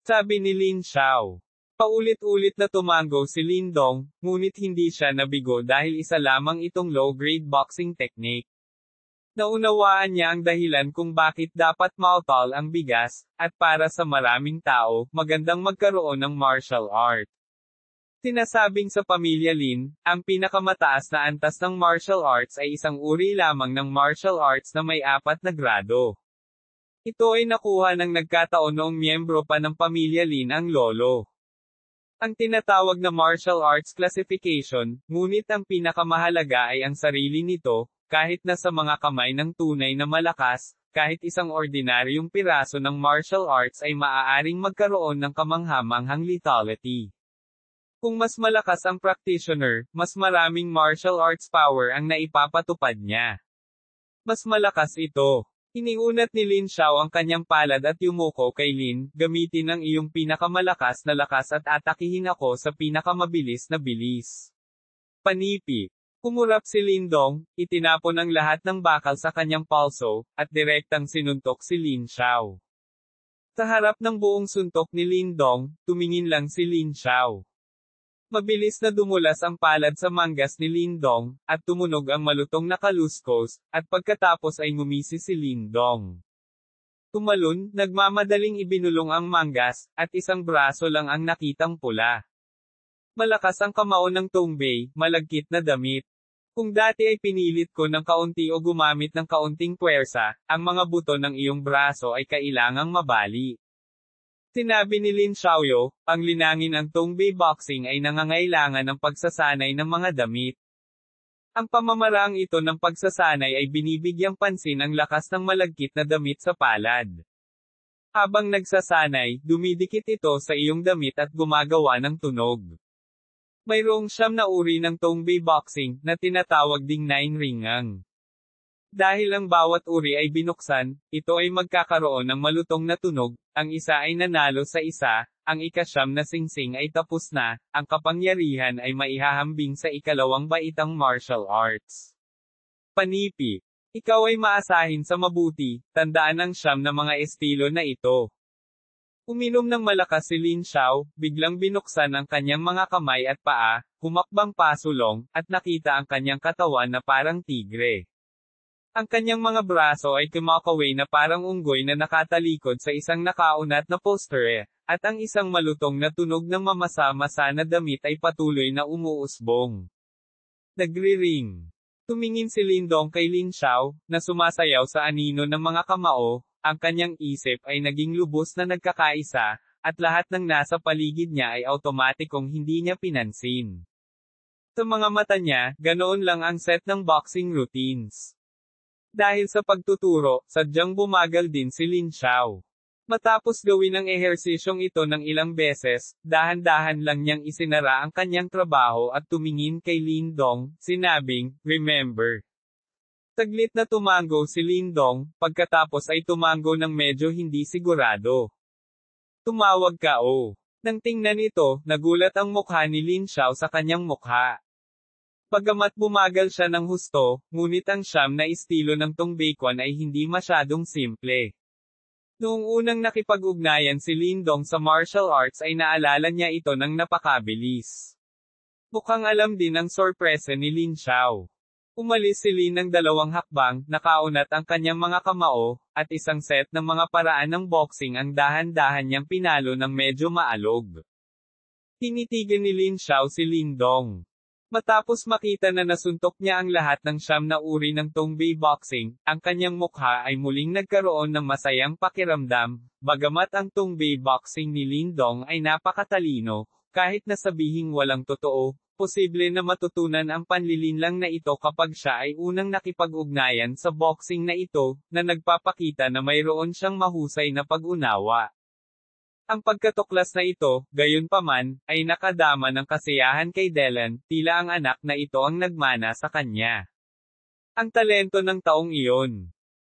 Sabi ni Lin Xiao. Paulit-ulit na tumango si Lindong, ngunit hindi siya nabigo dahil isa lamang itong low-grade boxing technique. Naunawaan niya ang dahilan kung bakit dapat mautol ang bigas, at para sa maraming tao, magandang magkaroon ng martial art. Sinasabing sa pamilya Lin, ang pinakamataas na antas ng martial arts ay isang uri lamang ng martial arts na may 4 na grado. Ito ay nakuha ng nagkataon noong miyembro pa ng pamilya Lin ang lolo. Ang tinatawag na martial arts classification, ngunit ang pinakamahalaga ay ang sarili nito, kahit na sa mga kamay ng tunay na malakas, kahit isang ordinaryong piraso ng martial arts ay maaaring magkaroon ng kamanghamanghang lethality. Kung mas malakas ang practitioner, mas maraming martial arts power ang naipapatupad niya. Mas malakas ito. Iniunat ni Lin Xiao ang kanyang palad at yumuko kay Lin, gamitin ang iyong pinakamalakas na lakas at atakihin ako sa pinakamabilis na bilis. Panipi. Kumurap si Lindong, itinapon ang lahat ng bakal sa kanyang palso, at direktang sinuntok si Lin Xiao. Sa harap ng buong suntok ni Lindong, tumingin lang si Lin Xiao. Mabilis na dumulas ang palad sa manggas ni Lindong, at tumunog ang malutong na kaluskos, at pagkatapos ay ngumisi si Lindong. Tumalon, nagmamadaling ibinulong ang manggas, at isang braso lang ang nakitang pula. Malakas ang kamao ng Tongbei, malagkit na damit. Kung dati ay pinilit ko ng kaunti o gumamit ng kaunting puwersa, ang mga buto ng iyong braso ay kailangang mabali. Sinabi ni Lin Xiaoyo, ang linangin ang Tongbei Boxing ay nangangailangan ng pagsasanay ng mga damit. Ang pamamaraang ito ng pagsasanay ay binibigyang pansin ang lakas ng malagkit na damit sa palad. Habang nagsasanay, dumidikit ito sa iyong damit at gumagawa ng tunog. Mayroong 9 na uri ng Tongbei Boxing, na tinatawag ding 9 ringang. Dahil ang bawat uri ay binuksan, ito ay magkakaroon ng malutong na tunog, ang isa ay nanalo sa isa, ang ika-9 na singsing ay tapos na, ang kapangyarihan ay maihahambing sa ikalawang baitang martial arts. Panipi. Ikaw ay maasahin sa mabuti, tandaan ang 9 na mga estilo na ito. Uminom ng malakas si Lin Xiao, biglang binuksan ang kanyang mga kamay at paa, humakbang pasulong, at nakita ang kanyang katawan na parang tigre. Ang kanyang mga braso ay kumakaway na parang unggoy na nakatalikod sa isang nakaunat na postere, at ang isang malutong na tunog ng mamasa-masa na damit ay patuloy na umuusbong. Nagri-ring. Tumingin si Lindong kay Lin Xiao, na sumasayaw sa anino ng mga kamao, ang kanyang isip ay naging lubos na nagkakaisa, at lahat ng nasa paligid niya ay automatikong hindi niya pinansin. Sa mga mata niya, ganoon lang ang set ng boxing routines. Dahil sa pagtuturo, sadyang bumagal din si Lin Xiao. Matapos gawin ang ehersisyong ito ng ilang beses, dahan-dahan lang niyang isinara ang kanyang trabaho at tumingin kay Lindong, sinabing, "Remember." Saglit na tumango si Lindong, pagkatapos ay tumango ng medyo hindi sigurado. "Tumawag ka o." Nang tingnan ito, nagulat ang mukha ni Lin Xiao sa kanyang mukha. Bagamat bumagal siya ng husto, ngunit ang 9 na estilo ng Tongbei Quan ay hindi masyadong simple. Noong unang nakipag-ugnayan si Lindong sa martial arts ay naalala niya ito ng napakabilis. Mukhang alam din ang sorpresa ni Lin Xiao. Umalis si Lin ng 2 hakbang, nakaunat ang kanyang mga kamao, at isang set ng mga paraan ng boxing ang dahan-dahan niyang pinalo ng medyo maalog. Tinitigan ni Lin Xiao si Lindong. Matapos makita na nasuntok niya ang lahat ng 9 na uri ng Tongbei Boxing, ang kanyang mukha ay muling nagkaroon ng masayang pakiramdam, bagamat ang Tongbei Boxing ni Lindong ay napakatalino, kahit na sabihing walang totoo, posible na matutunan ang panlilinlang na ito kapag siya ay unang nakipag-ugnayan sa boxing na ito, na nagpapakita na mayroon siyang mahusay na pag-unawa. Ang pagkatuklas na ito, gayunpaman, ay nakadama ng kasiyahan kay Delan, tila ang anak na ito ang nagmana sa kanya. Ang talento ng taong iyon.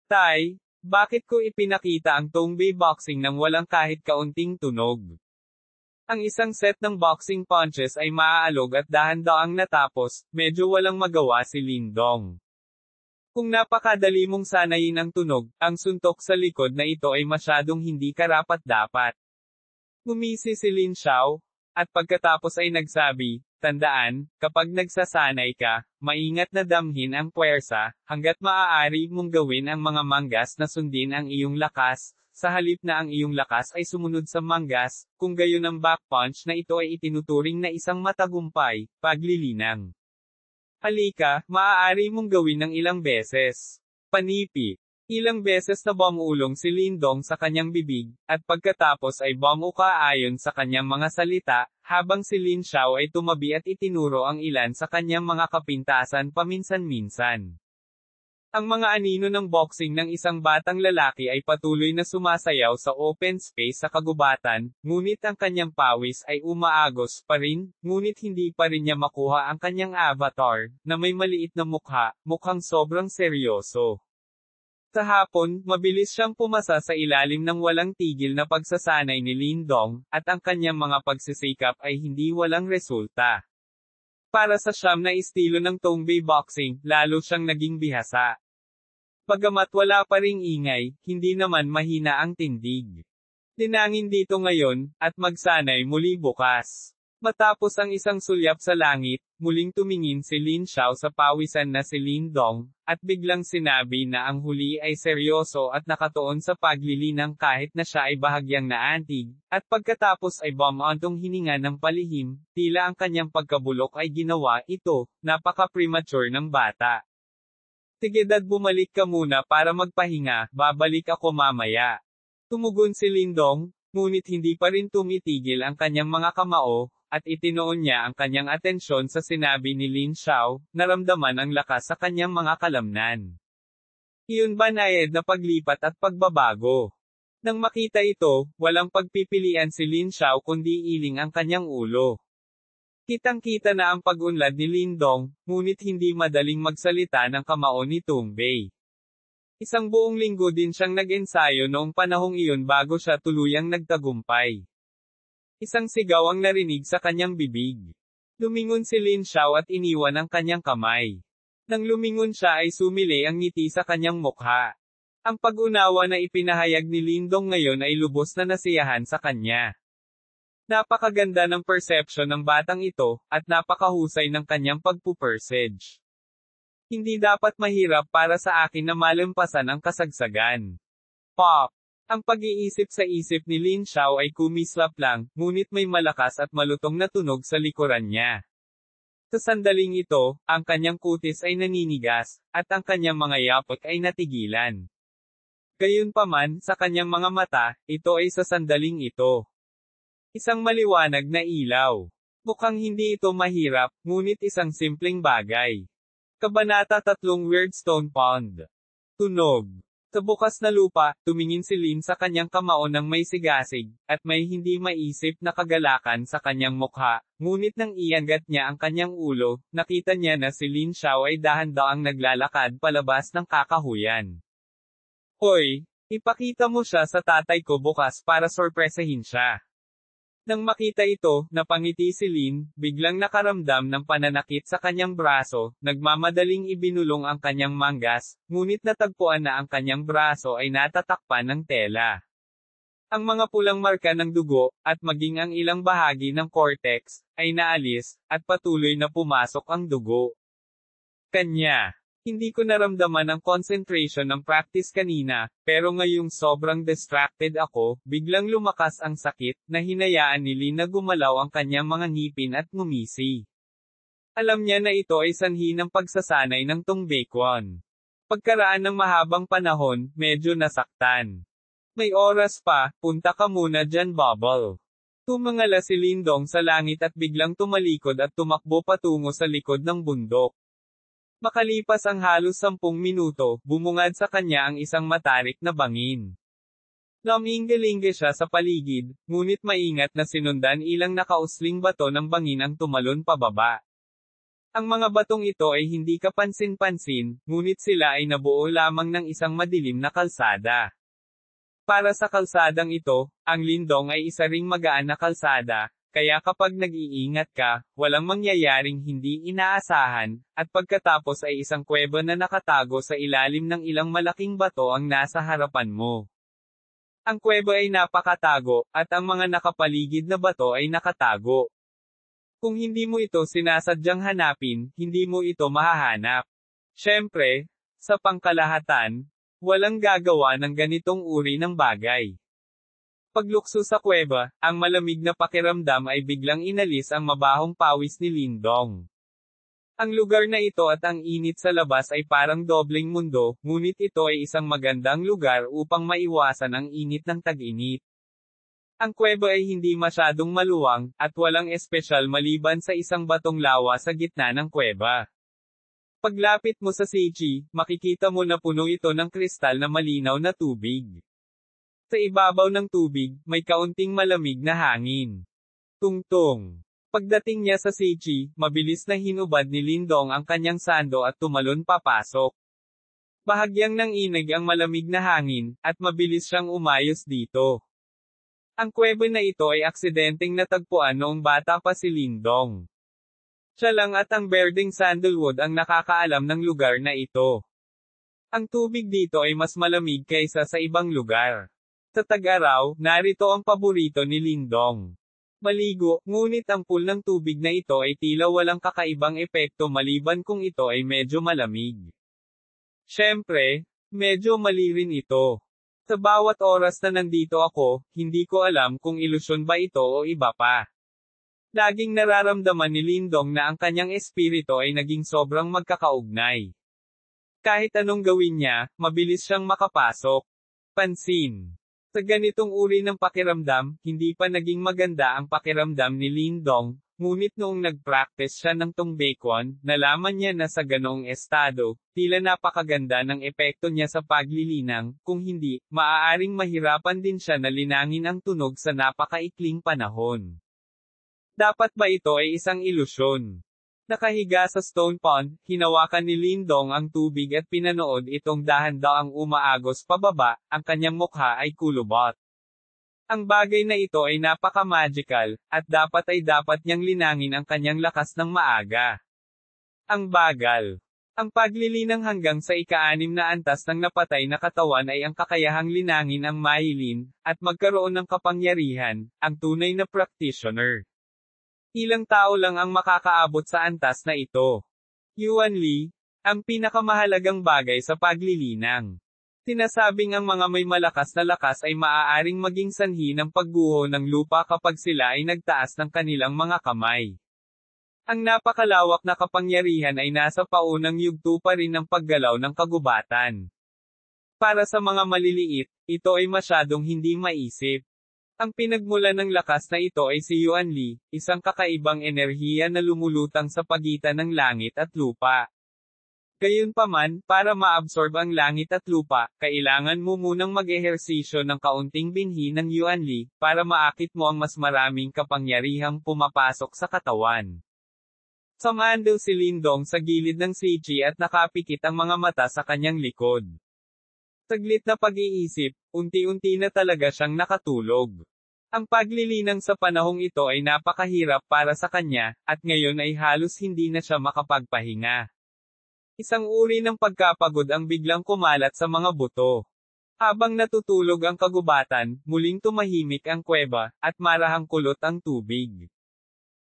"Tay, bakit ko ipinakita ang Tongbei Boxing nang walang kahit kaunting tunog?" Ang isang set ng boxing punches ay maaalog at dahan-daang natapos, medyo walang magawa si Lindong. Kung napakadali mong sanayin ang tunog, ang suntok sa likod na ito ay masyadong hindi karapat-dapat. Ngumisi si Lin Xiao, at pagkatapos ay nagsabi, "Tandaan, kapag nagsasanay ka, maingat na damhin ang puwersa, hanggat maaari mong gawin ang mga manggas na sundin ang iyong lakas, sa halip na ang iyong lakas ay sumunod sa manggas, kung gayon ang back punch na ito ay itinuturing na isang matagumpay, paglilinang. Halika, maaari mong gawin ng ilang beses." Panipi. Ilang beses na bumulong si Lindong sa kanyang bibig, at pagkatapos ay bumuka ayon sa kanyang mga salita, habang si Lin Xiao ay tumabi at itinuro ang ilan sa kanyang mga kapintasan paminsan-minsan. Ang mga anino ng boxing ng isang batang lalaki ay patuloy na sumasayaw sa open space sa kagubatan, ngunit ang kanyang pawis ay umaagos pa rin, ngunit hindi pa rin niya makuha ang kanyang avatar, na may maliit na mukha, mukhang sobrang seryoso. Sa hapon, mabilis siyang pumasa sa ilalim ng walang tigil na pagsasanay ni Lindong, at ang kanyang mga pagsisikap ay hindi walang resulta. Para sa 9 na estilo ng Tongbei Boxing, lalo siyang naging bihasa. Bagamat wala pa ring ingay, hindi naman mahina ang tindig. Dinangin dito ngayon, at magsanay muli bukas. Matapos ang isang sulyap sa langit, muling tumingin si Lin Xiao sa pawisan na si Lindong, at biglang sinabi na ang huli ay seryoso at nakatuon sa paglilinang kahit na siya ay bahagyang naantig, at pagkatapos ay bumantong hininga ng palihim, tila ang kanyang pagkabulok ay ginawa ito, napaka-premature ng bata. "Sige dad, bumalik ka muna para magpahinga, babalik ako mamaya." Tumugon si Lindong, ngunit hindi pa rin tumitigil ang kanyang mga kamao, at itinoon niya ang kanyang atensyon sa sinabi ni Lin Xiao, naramdaman ang lakas sa kanyang mga kalamnan. Iyon banayad na paglipat at pagbabago. Nang makita ito, walang pagpipilian si Lin Xiao kundi iling ang kanyang ulo. Kitang-kita na ang pag-unlad ni Lindong, ngunit hindi madaling magsalita ng kamao ni Tungbei. Isang buong linggo din siyang nag-ensayo noong panahong iyon bago siya tuluyang nagtagumpay. Isang sigaw ang narinig sa kanyang bibig. Lumingon si Lin Xiao at iniwan ang kanyang kamay. Nang lumingon siya ay sumili ang ngiti sa kanyang mukha. Ang pag-unawa na ipinahayag ni Lindong ngayon ay lubos na nasiyahan sa kanya. Napakaganda ng perception ng batang ito, at napakahusay ng kanyang pagpupersage. Hindi dapat mahirap para sa akin na malampasan ang kasagsagan. Pop! Ang pag-iisip sa isip ni Lin Xiao ay kumislap lang, ngunit may malakas at malutong na tunog sa likuran niya. Sa sandaling ito, ang kanyang kutis ay naninigas, at ang kanyang mga yapot ay natigilan. Gayunpaman, sa kanyang mga mata, ito ay sa sandaling ito. Isang maliwanag na ilaw. Mukhang hindi ito mahirap, ngunit isang simpleng bagay. Kabanata 3 Weirdstone Pond. Tunog. Sa bukas na lupa, tumingin si Lin sa kanyang kamao ng may sigasig, at may hindi maisip na kagalakan sa kanyang mukha, ngunit nang iangat niya ang kanyang ulo, nakita niya na si Lin Xiao ay dahan-daang naglalakad palabas ng kakahuyan. Hoy, ipakita mo siya sa tatay ko bukas para sorpresahin siya. Nang makita ito, napangiti si Lin, biglang nakaramdam ng pananakit sa kanyang braso, nagmamadaling ibinulong ang kanyang manggas, ngunit natagpuan na ang kanyang braso ay natatakpan ng tela. Ang mga pulang marka ng dugo, at maging ang ilang bahagi ng cortex, ay naalis, at patuloy na pumasok ang dugo. Kanya. Hindi ko naramdaman ang concentration ng practice kanina, pero ngayong sobrang distracted ako, biglang lumakas ang sakit, na hinayaan ni Lin na gumalaw ang kanyang mga ngipin at ngumisi. Alam niya na ito ay sanhi ng pagsasanay ng Tongbaekwon. Pagkaraan ng mahabang panahon, medyo nasaktan. May oras pa, punta ka muna dyan Bubble. Tumangala si Lindong sa langit at biglang tumalikod at tumakbo patungo sa likod ng bundok. Makalipas ang halos 10 minuto, bumungad sa kanya ang isang matarik na bangin. Naminggalinga siya sa paligid, ngunit maingat na sinundan ilang nakausling bato ng bangin ang tumalon pababa. Ang mga batong ito ay hindi kapansin-pansin, ngunit sila ay nabuo lamang ng isang madilim na kalsada. Para sa kalsadang ito, ang Lindong ay isa ring magaan na kalsada. Kaya kapag nag-iingat ka, walang mangyayaring hindi inaasahan, at pagkatapos ay isang kuweba na nakatago sa ilalim ng ilang malaking bato ang nasa harapan mo. Ang kuweba ay napakatago, at ang mga nakapaligid na bato ay nakatago. Kung hindi mo ito sinasadyang hanapin, hindi mo ito mahahanap. Siyempre, sa pangkalahatan, walang gagawa ng ganitong uri ng bagay. Paglukso sa kuweba, ang malamig na pakiramdam ay biglang inalis ang mabahong pawis ni Lindong. Ang lugar na ito at ang init sa labas ay parang dobleng mundo, ngunit ito ay isang magandang lugar upang maiwasan ang init ng tag-init. Ang kuweba ay hindi masyadong maluwang, at walang espesyal maliban sa isang batong lawa sa gitna ng kuweba. Paglapit mo sa Seiji, makikita mo na puno ito ng kristal na malinaw na tubig. Sa ibabaw ng tubig, may kaunting malamig na hangin. Tungtong. Pagdating niya sa Seiji, mabilis na hinubad ni Lindong ang kanyang sando at tumalon papasok. Bahagyang nanginig ang malamig na hangin, at mabilis siyang umayos dito. Ang kuweba na ito ay aksidenteng natagpuan noong bata pa si Lindong. Siya lang at ang berdeng sandalwood ang nakakaalam ng lugar na ito. Ang tubig dito ay mas malamig kaysa sa ibang lugar. Sa tag-araw, narito ang paborito ni Lindong. Maligo, ngunit ang pool ng tubig na ito ay tila walang kakaibang epekto maliban kung ito ay medyo malamig. Siyempre, medyo mali rin ito. Sa bawat oras na nandito ako, hindi ko alam kung ilusyon ba ito o iba pa. Laging nararamdaman ni Lindong na ang kanyang espiritu ay naging sobrang magkakaugnay. Kahit anong gawin niya, mabilis siyang makapasok. Pansin. Sa ganitong uri ng pakiramdam, hindi pa naging maganda ang pakiramdam ni Lindong, ngunit noong nag-practice siya ng Tongbaekwan, nalaman niya na sa ganoong estado, tila napakaganda ng epekto niya sa paglilinang, kung hindi, maaaring mahirapan din siya na linangin ang tunog sa napakaikling panahon. Dapat ba ito ay isang ilusyon? Nakahiga sa stone pond, hinawakan ni Lindong ang tubig at pinanood itong dahan-daang umaagos pababa, ang kanyang mukha ay kulubot. Ang bagay na ito ay napaka-magical, at dapat niyang linangin ang kanyang lakas ng maaga. Ang bagal. Ang paglilinang hanggang sa ika-6 na antas ng napatay na katawan ay ang kakayahang linangin ang mahilin, at magkaroon ng kapangyarihan, ang tunay na practitioner. Ilang tao lang ang makakaabot sa antas na ito. Yuan Li, ang pinakamahalagang bagay sa paglilinang. Sinasabing ang mga may malakas na lakas ay maaaring maging sanhi ng pagguho ng lupa kapag sila ay nagtaas ng kanilang mga kamay. Ang napakalawak na kapangyarihan ay nasa paunang yugto pa rin ng paggalaw ng kagubatan. Para sa mga maliliit, ito ay masyadong hindi maisip. Ang pinagmulan ng lakas na ito ay si Yuan Li, isang kakaibang enerhiya na lumulutang sa pagitan ng langit at lupa. Gayunpaman, para maabsorb ang langit at lupa, kailangan mo munang mag-ehersisyo ng kaunting binhi ng Yuan Li, para maakit mo ang mas maraming kapangyarihang pumapasok sa katawan. Sumandal si Lindong sa gilid ng siji at nakapikit ang mga mata sa kanyang likod. Saglit na pag-iisip, unti-unti na talaga siyang nakatulog. Ang paglilinang sa panahong ito ay napakahirap para sa kanya, at ngayon ay halos hindi na siya makapagpahinga. Isang uri ng pagkapagod ang biglang kumalat sa mga buto. Habang natutulog ang kagubatan, muling tumahimik ang kuweba, at marahang kulot ang tubig.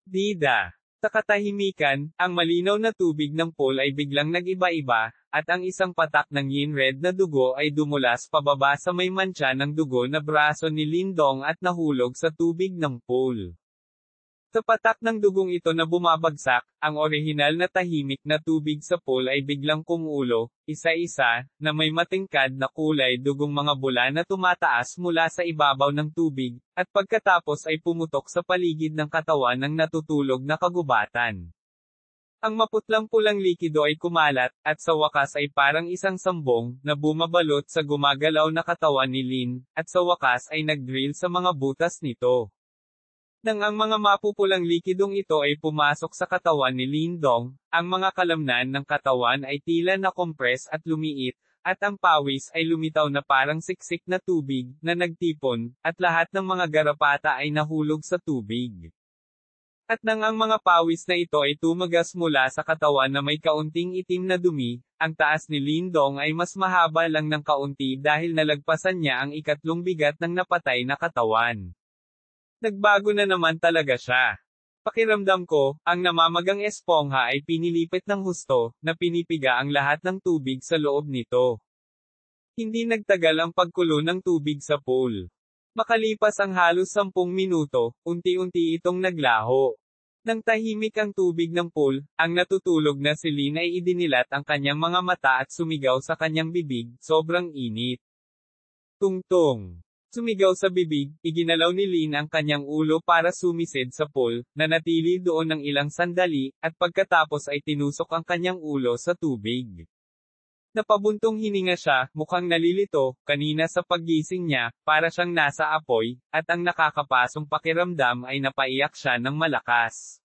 Dida. Sa katahimikan, ang malinaw na tubig ng pool ay biglang nag-iba-iba, at ang isang patak ng yin-red na dugo ay dumulas pababa sa may mantsa ng dugo na braso ni Lindong at nahulog sa tubig ng pool. Sa patak ng dugong ito na bumabagsak, ang orihinal na tahimik na tubig sa pool ay biglang kumulo, isa-isa, na may matingkad na kulay dugong mga bula na tumataas mula sa ibabaw ng tubig, at pagkatapos ay pumutok sa paligid ng katawan ng natutulog na kagubatan. Ang maputlang-pulang likido ay kumalat, at sa wakas ay parang isang sambong, na bumabalot sa gumagalaw na katawan ni Lin, at sa wakas ay nag-drill sa mga butas nito. Nang ang mga mapupulang likidong ito ay pumasok sa katawan ni Lindong, ang mga kalamnan ng katawan ay tila na-compress at lumiit, at ang pawis ay lumitaw na parang siksik na tubig, na nagtipon, at lahat ng mga garapata ay nahulog sa tubig. At nang ang mga pawis na ito ay tumagas mula sa katawan na may kaunting itim na dumi, ang taas ni Lindong ay mas mahaba lang ng kaunti dahil nalagpasan niya ang 3 bigat ng napatay na katawan. Nagbago na naman talaga siya. Pakiramdam ko, ang namamagang espongha ay pinilipit ng husto, na pinipiga ang lahat ng tubig sa loob nito. Hindi nagtagal ang pagkulo ng tubig sa pool. Makalipas ang halos 10 minuto, unti-unti itong naglaho. Nang tahimik ang tubig ng pool, ang natutulog na si Lin ay idinilat ang kanyang mga mata at sumigaw sa kanyang bibig, sobrang init. Tungtong. Sumigaw sa bibig, iginalaw ni Lin ang kanyang ulo para sumisid sa pool, nanatili doon ng ilang sandali, at pagkatapos ay tinusok ang kanyang ulo sa tubig. Napabuntong hininga siya, mukhang nalilito, kanina sa paggising niya, para siyang nasa apoy, at ang nakakapasong pakiramdam ay napaiyak siya ng malakas.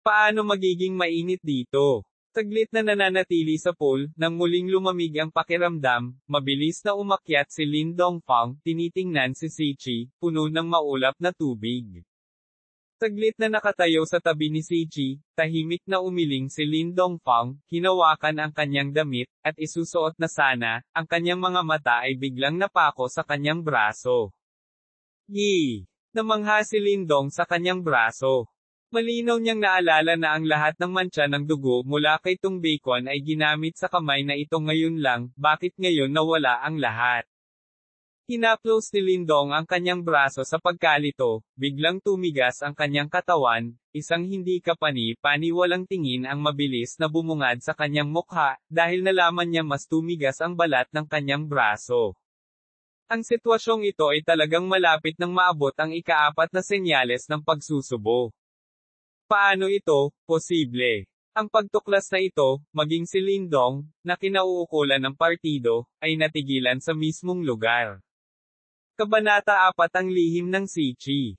Paano magiging mainit dito? Saglit na nananatili sa pool, nang muling lumamig ang pakiramdam, mabilis na umakyat si Lin Dongfang, tinitingnan si Sichi, puno ng maulap na tubig. Saglit na nakatayo sa tabi ni Sichi, tahimik na umiling si Lin Dongfang, hinawakan ang kanyang damit, at isusuot na sana, ang kanyang mga mata ay biglang napako sa kanyang braso. Yi! Namangha si Lindong sa kanyang braso. Malinaw niyang naalala na ang lahat ng mantsa ng dugo mula kay Tongbaekwan ay ginamit sa kamay na ito ngayon lang, bakit ngayon nawala ang lahat? Hinaplos ni Lindong ang kanyang braso sa pagkalito, biglang tumigas ang kanyang katawan, isang hindi kapani-paniwalang tingin ang mabilis na bumungad sa kanyang mukha, dahil nalaman niya mas tumigas ang balat ng kanyang braso. Ang sitwasyong ito ay talagang malapit nang maabot ang ika-4 na senyales ng pagsusubo. Paano ito posible? Ang pagtuklas na ito, maging si Lindong, na kinauukulan ng partido, ay natigilan sa mismong lugar. Kabanata 4 Ang lihim ng Sichi.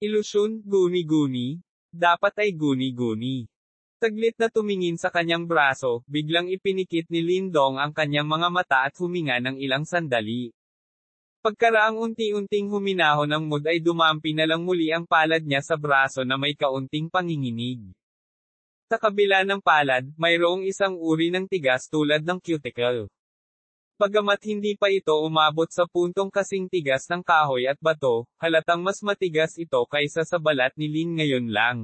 Ilusyon, guni-guni? Dapat ay guni-guni. Saglit na tumingin sa kanyang braso, biglang ipinikit ni Lindong ang kanyang mga mata at huminga ng ilang sandali. Pagkaraang unti-unting huminahon ang mood ay dumampi na lang muli ang palad niya sa braso na may kaunting panginginig. Sa kabila ng palad, mayroong isang uri ng tigas tulad ng cuticle. Bagamat hindi pa ito umabot sa puntong kasing tigas ng kahoy at bato, halatang mas matigas ito kaysa sa balat ni Lin ngayon lang.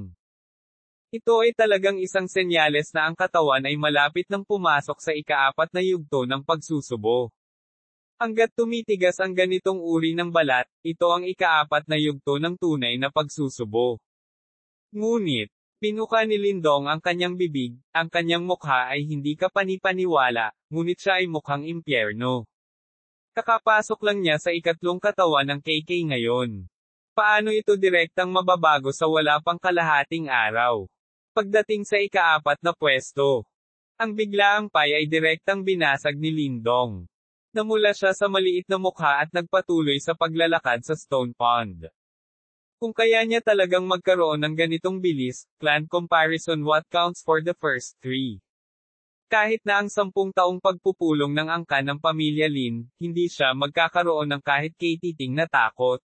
Ito ay talagang isang senyales na ang katawan ay malapit nang pumasok sa ika-4 na yugto ng pagsusubo. Hangga't tumitigas ang ganitong uri ng balat, ito ang ika-4 na yugto ng tunay na pagsusubo. Ngunit, pinuka ni Lindong ang kanyang bibig, ang kanyang mukha ay hindi kapani-paniwala, ngunit siya ay mukhang impyerno. Kakapasok lang niya sa ikatlong katawan ng KK ngayon. Paano ito direktang mababago sa wala pang kalahating araw? Pagdating sa ika-4 na pwesto, ang biglaang pay ay direktang binasag ni Lindong. Namula siya sa maliit na mukha at nagpatuloy sa paglalakad sa Stone Pond. Kung kaya niya talagang magkaroon ng ganitong bilis, clan comparison what counts for the first 3. Kahit na ang 10 taong pagpupulong ng angkan ng pamilya Lin, hindi siya magkakaroon ng kahit katiting na takot.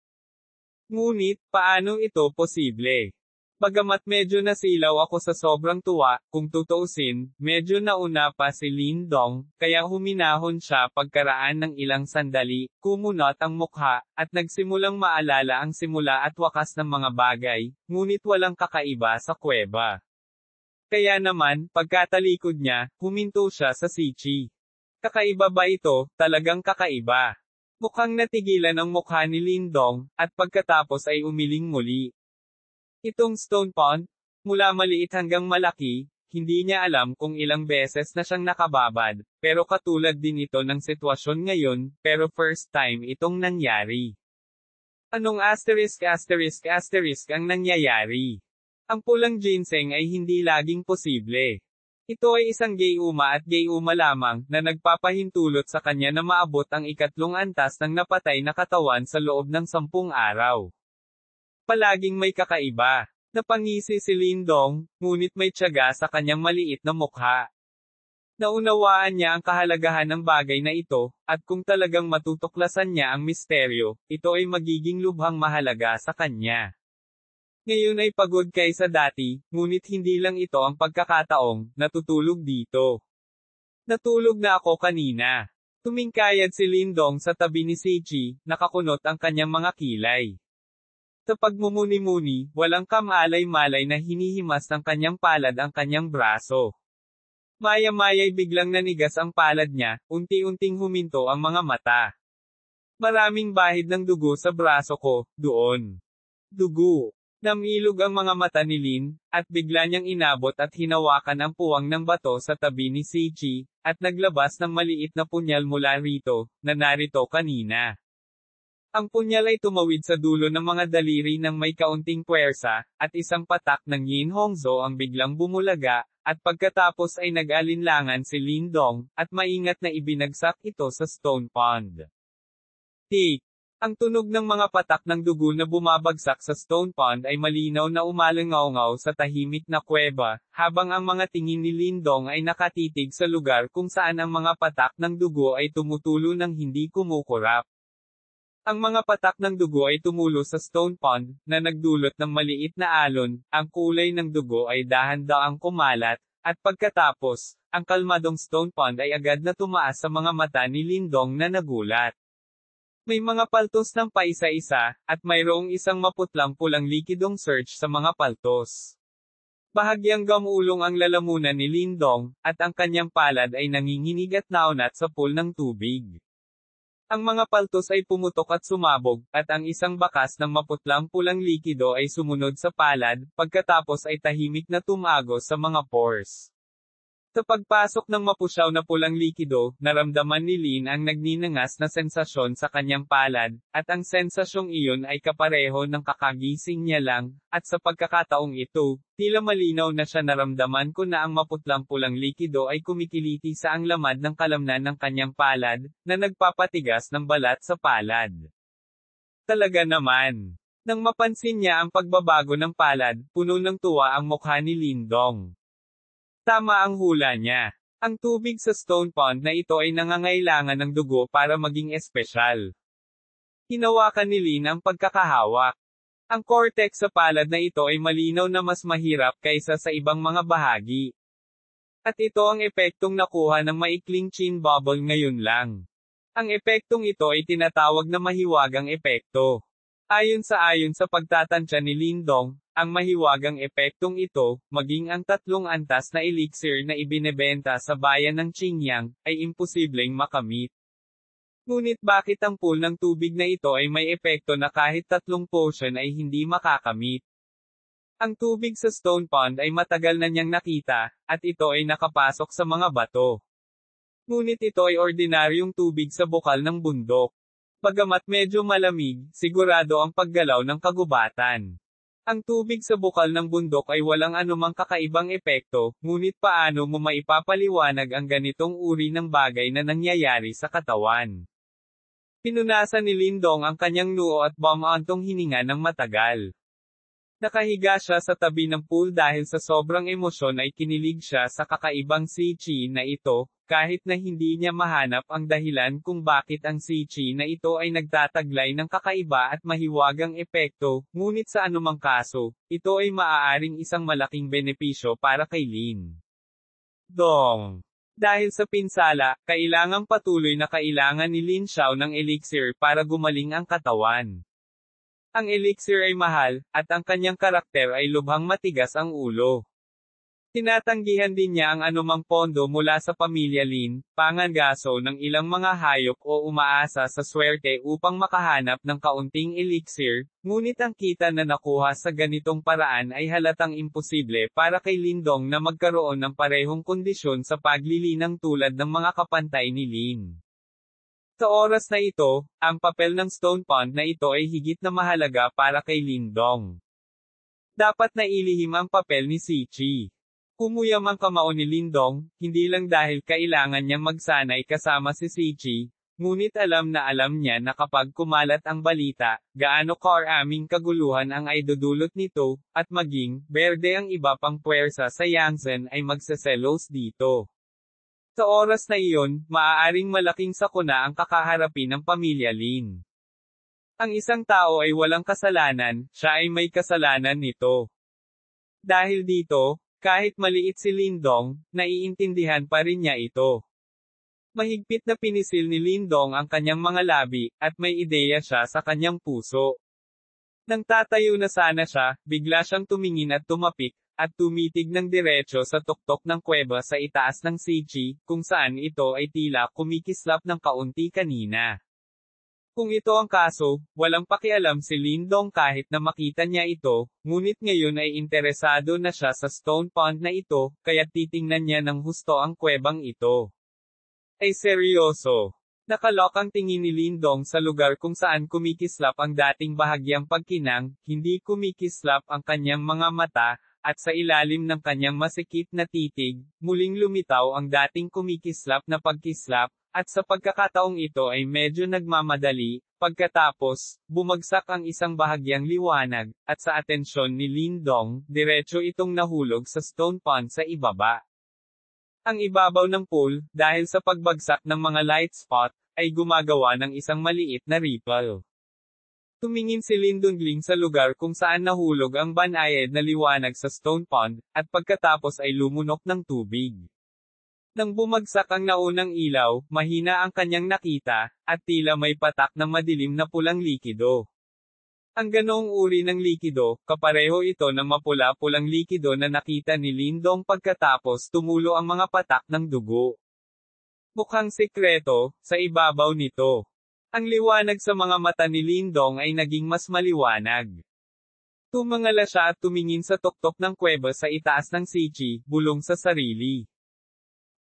Ngunit, paano ito posible? Bagamat medyo nasilaw ako sa sobrang tuwa, kung tutuusin, medyo nauna pa si Lindong, kaya huminahon siya pagkaraan ng ilang sandali, kumunot ang mukha, at nagsimulang maalala ang simula at wakas ng mga bagay, ngunit walang kakaiba sa kuweba. Kaya naman, pagkatalikod niya, huminto siya sa Sichi. Kakaiba ba ito? Talagang kakaiba. Mukhang natigilan ang mukha ni Lindong, at pagkatapos ay umiling muli. Itong Stone Pond, mula maliit hanggang malaki, hindi niya alam kung ilang beses na siyang nakababad, pero katulad din ito ng sitwasyon ngayon, pero first time itong nangyari. Anong asterisk ang nangyayari? Ang pulang ginseng ay hindi laging posible. Ito ay isang gayuma at gayuma lamang, na nagpapahintulot sa kanya na maabot ang ikatlong antas ng napatay na katawan sa loob ng 10 araw. Palaging may kakaiba. Napangisi si Lindong, ngunit may tiyaga sa kanyang maliit na mukha. Naunawaan niya ang kahalagahan ng bagay na ito, at kung talagang matutuklasan niya ang misteryo, ito ay magiging lubhang mahalaga sa kanya. Ngayon ay pagod kaysa dati, ngunit hindi lang ito ang pagkakataong natutulog dito. Natulog na ako kanina. Tumingkayad si Lindong sa tabi ni Sichi, nakakunot ang kanyang mga kilay. Sa pagmumuni-muni, walang kamalay-malay na hinihimas ng kanyang palad ang kanyang braso. Maya-maya'y biglang nanigas ang palad niya, unti-unting huminto ang mga mata. Maraming bahid ng dugo sa braso ko, doon. Dugo. Namilog ang mga mata ni Lin, at bigla niyang inabot at hinawakan ang puwang ng bato sa tabi ni Sichi, at naglabas ng maliit na punyal mula rito, na narito kanina. Ang punyal ay tumawid sa dulo ng mga daliri ng may kaunting puwersa, at isang patak ng Yin Hongzhou ang biglang bumulaga, at pagkatapos ay nag-alinlangan si Lindong, at maingat na ibinagsak ito sa Stone Pond. Tik! Ang tunog ng mga patak ng dugo na bumabagsak sa Stone Pond ay malinaw na umalangaw-ngaw sa tahimik na kuweba, habang ang mga tingin ni Lindong ay nakatitig sa lugar kung saan ang mga patak ng dugo ay tumutulo ng hindi kumukurap. Ang mga patak ng dugo ay tumulo sa Stone Pond, na nagdulot ng maliit na alon, ang kulay ng dugo ay dahan-daang kumalat, at pagkatapos, ang kalmadong Stone Pond ay agad na tumaas sa mga mata ni Lindong na nagulat. May mga paltos ng paisa-isa, at mayroong isang maputlang-pulang likidong search sa mga paltos. Bahagyang gamulong ang lalamunan ni Lindong, at ang kanyang palad ay nanginginig at naunat sa pool ng tubig. Ang mga paltos ay pumutok at sumabog, at ang isang bakas ng maputlang-pulang likido ay sumunod sa palad, pagkatapos ay tahimik na tumagos sa mga pores. Sa pagpasok ng mapusyaw na pulang likido, naramdaman ni Lin ang nagninangas na sensasyon sa kanyang palad, at ang sensasyong iyon ay kapareho ng kakagising niya lang, at sa pagkakataong ito, tila malinaw na siya naramdaman ko na ang maputlang pulang likido ay kumikiliti sa ang lamad ng kalamnan ng kanyang palad, na nagpapatigas ng balat sa palad. Talaga naman. Nang mapansin niya ang pagbabago ng palad, puno ng tuwa ang mukha ni Lindong. Tama ang hula niya. Ang tubig sa stone pond na ito ay nangangailangan ng dugo para maging espesyal. Hinawakan ni Lin ang pagkakahawak. Ang cortex sa palad na ito ay malinaw na mas mahirap kaysa sa ibang mga bahagi. At ito ang epektong nakuha ng maikling chin bubble ngayon lang. Ang epektong ito ay tinatawag na mahiwagang epekto. Ayon sa pagtatansya ni Lindong, ang mahiwagang epektong ito, maging ang 3 antas na elixir na ibinebenta sa bayan ng Qingyang, ay imposibleng makamit. Ngunit bakit ang pool ng tubig na ito ay may epekto na kahit 3 potion ay hindi makakamit? Ang tubig sa stone pond ay matagal na niyang nakita, at ito ay nakapasok sa mga bato. Ngunit ito ay ordinaryong tubig sa bukal ng bundok. Bagamat medyo malamig, sigurado ang paggalaw ng kagubatan. Ang tubig sa bukal ng bundok ay walang anumang kakaibang epekto, ngunit paano mo maipapaliwanag ang ganitong uri ng bagay na nangyayari sa katawan? Pinunasan ni Lindong ang kanyang noo at bumantong hininga ng matagal. Nakahiga siya sa tabi ng pool dahil sa sobrang emosyon ay kinilig siya sa kakaibang sichi na ito, kahit na hindi niya mahanap ang dahilan kung bakit ang sichi na ito ay nagtataglay ng kakaiba at mahiwagang epekto, ngunit sa anumang kaso, ito ay maaaring isang malaking benepisyo para kay Lin Dong. Dahil sa pinsala, kailangang patuloy na kailangan ni Lin Xiao ng elixir para gumaling ang katawan. Ang elixir ay mahal, at ang kanyang karakter ay lubhang matigas ang ulo. Tinatanggihan din niya ang anumang pondo mula sa pamilya Lin, pangangaso ng ilang mga hayop o umaasa sa swerte upang makahanap ng kaunting elixir, ngunit ang kita na nakuha sa ganitong paraan ay halatang imposible para kay Lindong na magkaroon ng parehong kondisyon sa paglilinang tulad ng mga kapantay ni Lin. Sa oras na ito, ang papel ng stone pond na ito ay higit na mahalaga para kay Lindong. Dapat na ilihim ang papel ni Sichi. Kumuyam ang kamao ni Lindong, hindi lang dahil kailangan niyang magsanay kasama si Sichi, ngunit alam niya na kapag kumalat ang balita, gaano karaming kaguluhan ang aidudulot nito, at maging, berde ang iba pang puwersa sa Yangtze ay magseselos dito. Sa oras na iyon, maaaring malaking sakuna ang kakaharapin ng pamilya Lin. Ang isang tao ay walang kasalanan, siya ay may kasalanan nito. Dahil dito, kahit maliit si Lindong, naiintindihan pa rin niya ito. Mahigpit na pinisil ni Lindong ang kanyang mga labi, at may ideya siya sa kanyang puso. Nang tatayo na sana siya, bigla siyang tumingin at tumapik, at tumitig ng diretso sa tuktok ng kuweba sa itaas ng Sichi, kung saan ito ay tila kumikislap ng kaunti kanina. Kung ito ang kaso, walang pakialam si Lindong kahit na makita niya ito, ngunit ngayon ay interesado na siya sa stone pond na ito, kaya titingnan niya ng husto ang kuwebang ito. Ay seryoso. Nakalok ang tingin ni Lindong sa lugar kung saan kumikislap ang dating bahagyang pagkinang, hindi kumikislap ang kanyang mga mata, at sa ilalim ng kanyang masikip na titig, muling lumitaw ang dating kumikislap na pagkislap, at sa pagkakataong ito ay medyo nagmamadali, pagkatapos, bumagsak ang isang bahagyang liwanag, at sa atensyon ni Lindong, diretso itong nahulog sa stone pond sa ibaba. Ang ibabaw ng pool, dahil sa pagbagsak ng mga light spot, ay gumagawa ng isang maliit na ripple. Tumingin si Lindungling sa lugar kung saan nahulog ang banayad na liwanag sa stone pond, at pagkatapos ay lumunok ng tubig. Nang bumagsak ang naunang ilaw, mahina ang kanyang nakita, at tila may patak ng madilim na pulang likido. Ang ganoong uri ng likido, kapareho ito ng mapula-pulang likido na nakita ni Lindong pagkatapos tumulo ang mga patak ng dugo. Mukhang sekreto, sa ibabaw nito. Ang liwanag sa mga mata ni Lindong ay naging mas maliwanag. Tumangala siya at tumingin sa tuktok ng kuweba sa itaas ng Sichi, bulong sa sarili.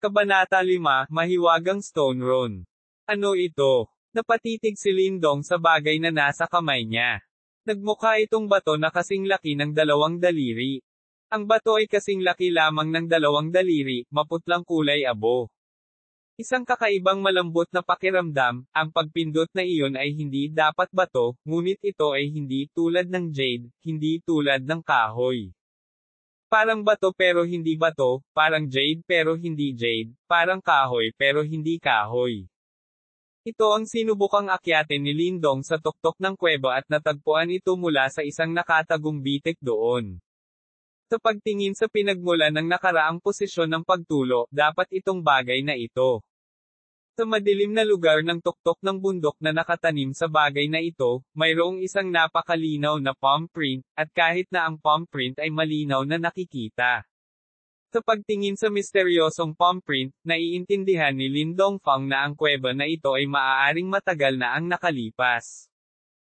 Kabanata 5, Mahiwagang Stone Rune. Ano ito? Napatitig si Lindong sa bagay na nasa kamay niya. Nagmukha itong bato na kasing laki ng 2 daliri. Ang bato ay kasing laki lamang ng 2 daliri, maputlang kulay abo. Isang kakaibang malambot na pakiramdam, ang pagpindot na iyon ay hindi dapat bato, ngunit ito ay hindi tulad ng jade, hindi tulad ng kahoy. Parang bato pero hindi bato, parang jade pero hindi jade, parang kahoy pero hindi kahoy. Ito ang sinubukang akyatin ni Lindong sa tuktok ng kuweba at natagpuan ito mula sa isang nakatagong bitik doon. Sa pagtingin sa pinagmulan ng nakaraang posisyon ng pagtulo, dapat itong bagay na ito. Sa madilim na lugar ng tuktok ng bundok na nakatanim sa bagay na ito, mayroong isang napakalinaw na palm print, at kahit na ang palm print ay malinaw na nakikita. Sa pagtingin sa misteryosong palm print, naiintindihan ni Lindong Fang na ang kuweba na ito ay maaaring matagal na ang nakalipas.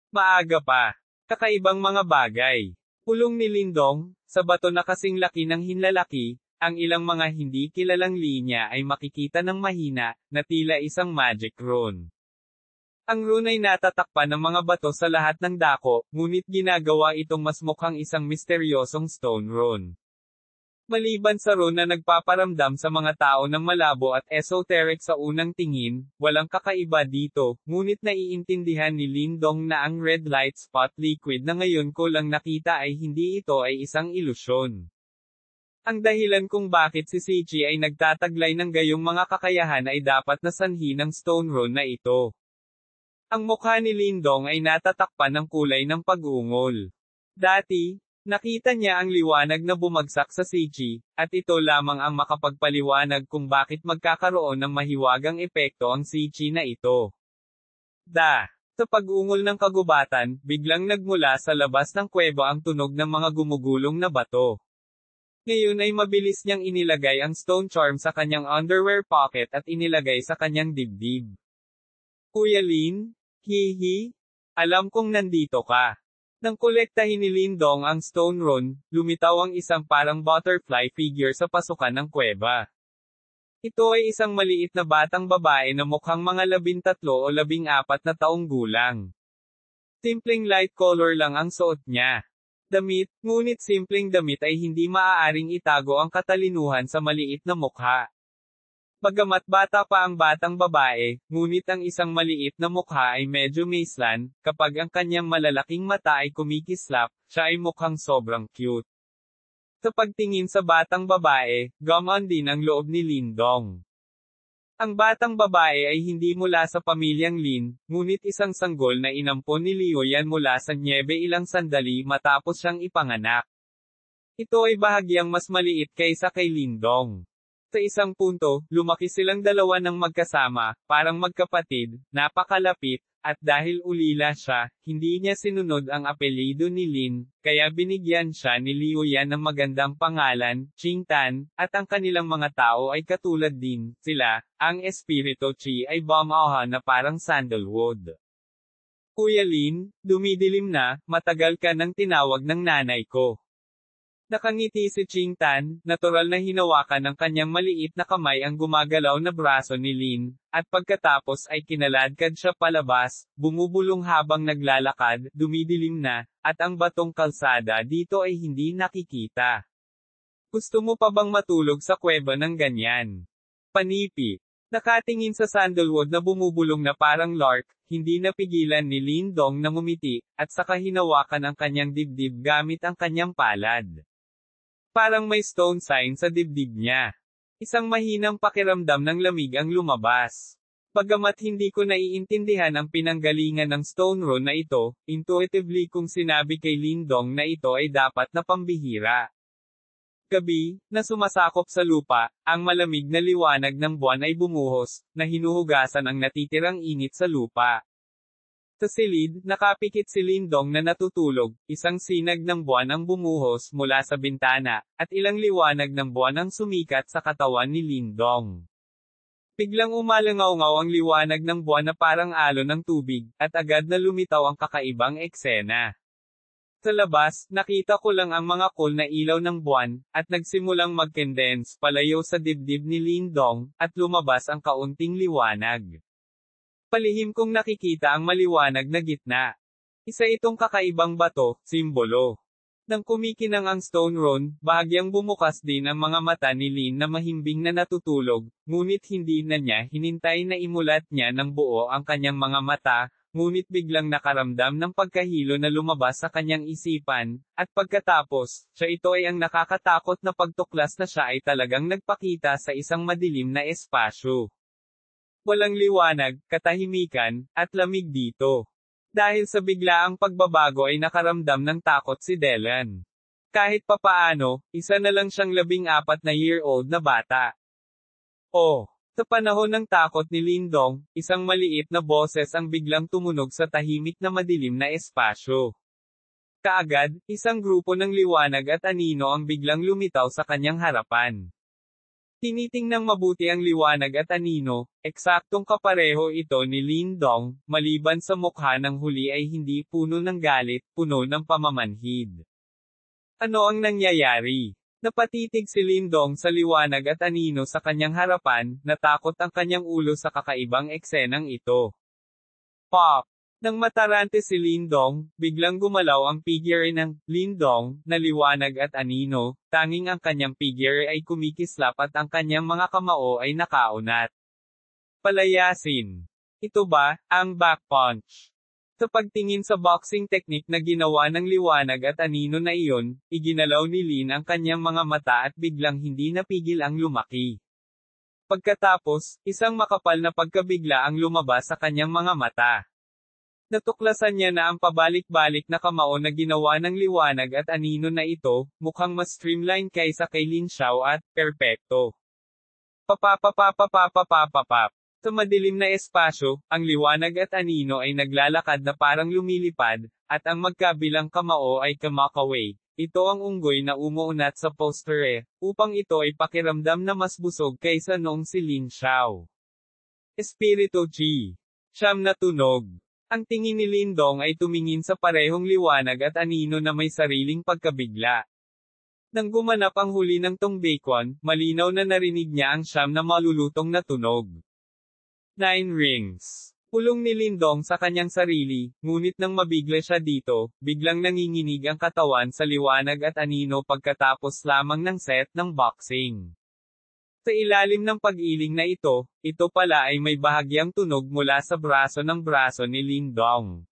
Maaga pa. Kakaibang mga bagay. Pulong ni Lindong, sa bato na kasing laki ng hinlalaki, ang ilang mga hindi kilalang linya ay makikita ng mahina, na tila isang magic rune. Ang rune ay natatakpan ng mga bato sa lahat ng dako, ngunit ginagawa itong mas mukhang isang misteryosong stone rune. Maliban sa rune na nagpaparamdam sa mga tao ng malabo at esoteric sa unang tingin, walang kakaiba dito, ngunit naiintindihan ni Lindong na ang red light spot liquid na ngayon ko lang nakita ay hindi ito ay isang ilusyon. Ang dahilan kung bakit si Sichi ay nagtataglay ng gayong mga kakayahan ay dapat na sanhi ng stone rune na ito. Ang mukha ni Lindong ay natatakpan ng kulay ng pag-ungol. Dati, nakita niya ang liwanag na bumagsak sa Sichi, at ito lamang ang makapagpaliwanag kung bakit magkakaroon ng mahiwagang epekto ang Sichi na ito. Sa pag-ungol ng kagubatan, biglang nagmula sa labas ng kuweba ang tunog ng mga gumugulong na bato. Ngayon ay mabilis niyang inilagay ang stone charm sa kanyang underwear pocket at inilagay sa kanyang dibdib. Kuya Lin, hihi, alam kong nandito ka. Nang kolektahin ni Lindong ang stone rune, lumitaw ang isang parang butterfly figure sa pasukan ng kuweba. Ito ay isang maliit na batang babae na mukhang mga 13 o 14 na taong gulang. Simpleng light color lang ang suot niya. Damit, ngunit simpleng damit ay hindi maaaring itago ang katalinuhan sa maliit na mukha. Bagamat bata pa ang batang babae, ngunit ang isang maliit na mukha ay medyo maislan, kapag ang kanyang malalaking mata ay kumikislap, siya ay mukhang sobrang cute. Sa pagtingin sa batang babae, gumaan din ang loob ni Lindong. Ang batang babae ay hindi mula sa pamilyang Lin, ngunit isang sanggol na inampon ni Liu Yan mula sa nyebe ilang sandali matapos siyang ipanganak. Ito ay bahagyang mas maliit kaysa kay Lindong. Sa isang punto, lumaki silang dalawa ng magkasama, parang magkapatid, napakalapit, at dahil ulila siya, hindi niya sinunod ang apelyido ni Lin, kaya binigyan siya ni Liu Yan ng magandang pangalan, Qingtan, at ang kanilang mga tao ay katulad din, sila, ang Espiritu Chi ay bumauha na parang sandalwood. Kuya Lin, dumidilim na, matagal ka nang tinawag ng nanay ko. Nakangiti si Qingtan, natural na hinawakan ng kanyang maliit na kamay ang gumagalaw na braso ni Lin, at pagkatapos ay kinaladkad siya palabas, bumubulong habang naglalakad, dumidilim na, at ang batong kalsada dito ay hindi nakikita. Gusto mo pa bang matulog sa kuweba ng ganyan? Panipi. Nakatingin sa sandalwood na bumubulong na parang lark, hindi napigilan ni Lindong na ngumiti, at saka hinawakan ang kanyang dibdib gamit ang kanyang palad. Parang may stone sign sa dibdib niya. Isang mahinang pakiramdam ng lamig ang lumabas. Bagamat hindi ko naiintindihan ang pinanggalingan ng stone rune na ito, intuitively kong sinabi kay Lindong na ito ay dapat na pambihira. Gabi, na sumasakop sa lupa, ang malamig na liwanag ng buwan ay bumuhos, na hinuhugasan ang natitirang init sa lupa. Sa silid, nakapikit si Lindong na natutulog, isang sinag ng buwan ang bumuhos mula sa bintana, at ilang liwanag ng buwan ang sumikat sa katawan ni Lindong. Biglang umalangaw-ngaw ang liwanag ng buwan na parang alon ng tubig, at agad na lumitaw ang kakaibang eksena. Sa labas, nakita ko lang ang mga cool na ilaw ng buwan, at nagsimulang mag-condense palayo sa dibdib ni Lindong, at lumabas ang kaunting liwanag. Palihim kong nakikita ang maliwanag na gitna. Isa itong kakaibang bato, simbolo. Nang kumikinang ang stone rune, bahagyang bumukas din ang mga mata ni Lin na mahimbing na natutulog, ngunit hindi na niya hinintay na imulat niya ng buo ang kanyang mga mata, ngunit biglang nakaramdam ng pagkahilo na lumabas sa kanyang isipan, at pagkatapos, siya ito ay ang nakakatakot na pagtuklas na siya ay talagang nagpakita sa isang madilim na espasyo. Walang liwanag, katahimikan, at lamig dito. Dahil sa biglaang pagbabago ay nakaramdam ng takot si Delan. Kahit papaano, isa na lang siyang 14-year-old na bata. Sa panahon ng takot ni Lindong, isang maliit na boses ang biglang tumunog sa tahimik na madilim na espasyo. Kaagad, isang grupo ng liwanag at anino ang biglang lumitaw sa kanyang harapan. Tinitingnang mabuti ang liwanag at anino, eksaktong kapareho ito ni Lindong, maliban sa mukha ng huli ay hindi puno ng galit, puno ng pamamanhid. Ano ang nangyayari? Napatitig si Lindong sa liwanag at anino sa kanyang harapan, natakot ang kanyang ulo sa kakaibang eksenang ito. Pop! Nang matarante si Lindong, biglang gumalaw ang figure ng Lindong na liwanag at anino, tanging ang kanyang figure ay kumikislap at ang kanyang mga kamao ay nakaunat. Palayasin. Ito ba ang back punch? Sa pagtingin sa boxing technique na ginawa ng liwanag at anino na iyon, iginalaw ni Lin ang kanyang mga mata at biglang hindi napigil ang lumaki. Pagkatapos, isang makapal na pagkabigla ang lumabas sa kanyang mga mata. Natuklasan niya na ang pabalik-balik na kamao na ginawa ng liwanag at anino na ito, mukhang mas streamline kaysa kay Lin Xiao at perpekto. Papapapapapapapapap. Sa madilim na espasyo, ang liwanag at anino ay naglalakad na parang lumilipad, at ang magkabilang kamao ay kamakaway. Ito ang unggoy na umuunat sa poster upang ito ay pakiramdam na mas busog kaysa noong si Lin Xiao. Espiritu G. Siyam na tunog. Ang tingin ni Lindong ay tumingin sa parehong liwanag at anino na may sariling pagkabigla. Nang gumanap ang huli ng Tongbakon, malinaw na narinig niya ang siyam na malulutong na tunog. 9 rings. Pulong ni Lindong sa kanyang sarili, ngunit nang mabigla siya dito, biglang nanginginig ang katawan sa liwanag at anino pagkatapos lamang ng set ng boxing. Sa ilalim ng pag-iling na ito pala ay may bahagyang tunog mula sa braso ni Lindong.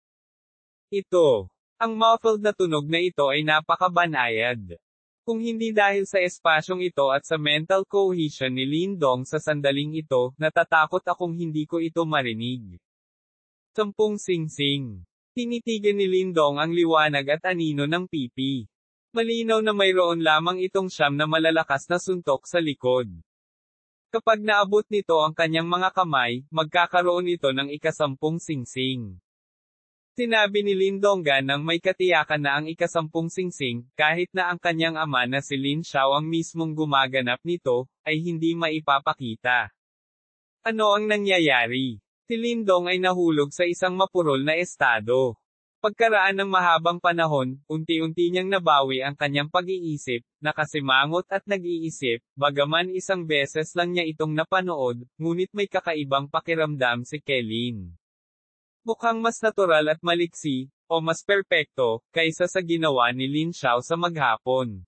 Ang muffled na tunog na ito ay napakabanayad. Kung hindi dahil sa espasyong ito at sa mental cohesion ni Lindong sa sandaling ito, natatakot akong hindi ko ito marinig. 10 singsing. Tinitigan ni Lindong ang liwanag at anino ng pipi. Malinaw na mayroon lamang itong 9 na malalakas na suntok sa likod. Kapag naabot nito ang kanyang mga kamay, magkakaroon ito ng 10 singsing. Sinabi ni Lindonggan nang may katiyakan na ang 10 singsing, kahit na ang kanyang ama na si Lin Xiao ang mismong gumaganap nito, ay hindi maipapakita. Ano ang nangyayari? Si Lindong ay nahulog sa isang mapurol na estado. Pagkaraan ng mahabang panahon, unti-unti niyang nabawi ang kanyang pag-iisip, nakasimangot at nag-iisip, bagaman isang beses lang niya itong napanood, ngunit may kakaibang pakiramdam si Kelin. Mukhang mas natural at maliksi, o mas perpekto, kaysa sa ginawa ni Lin Xiao sa maghapon.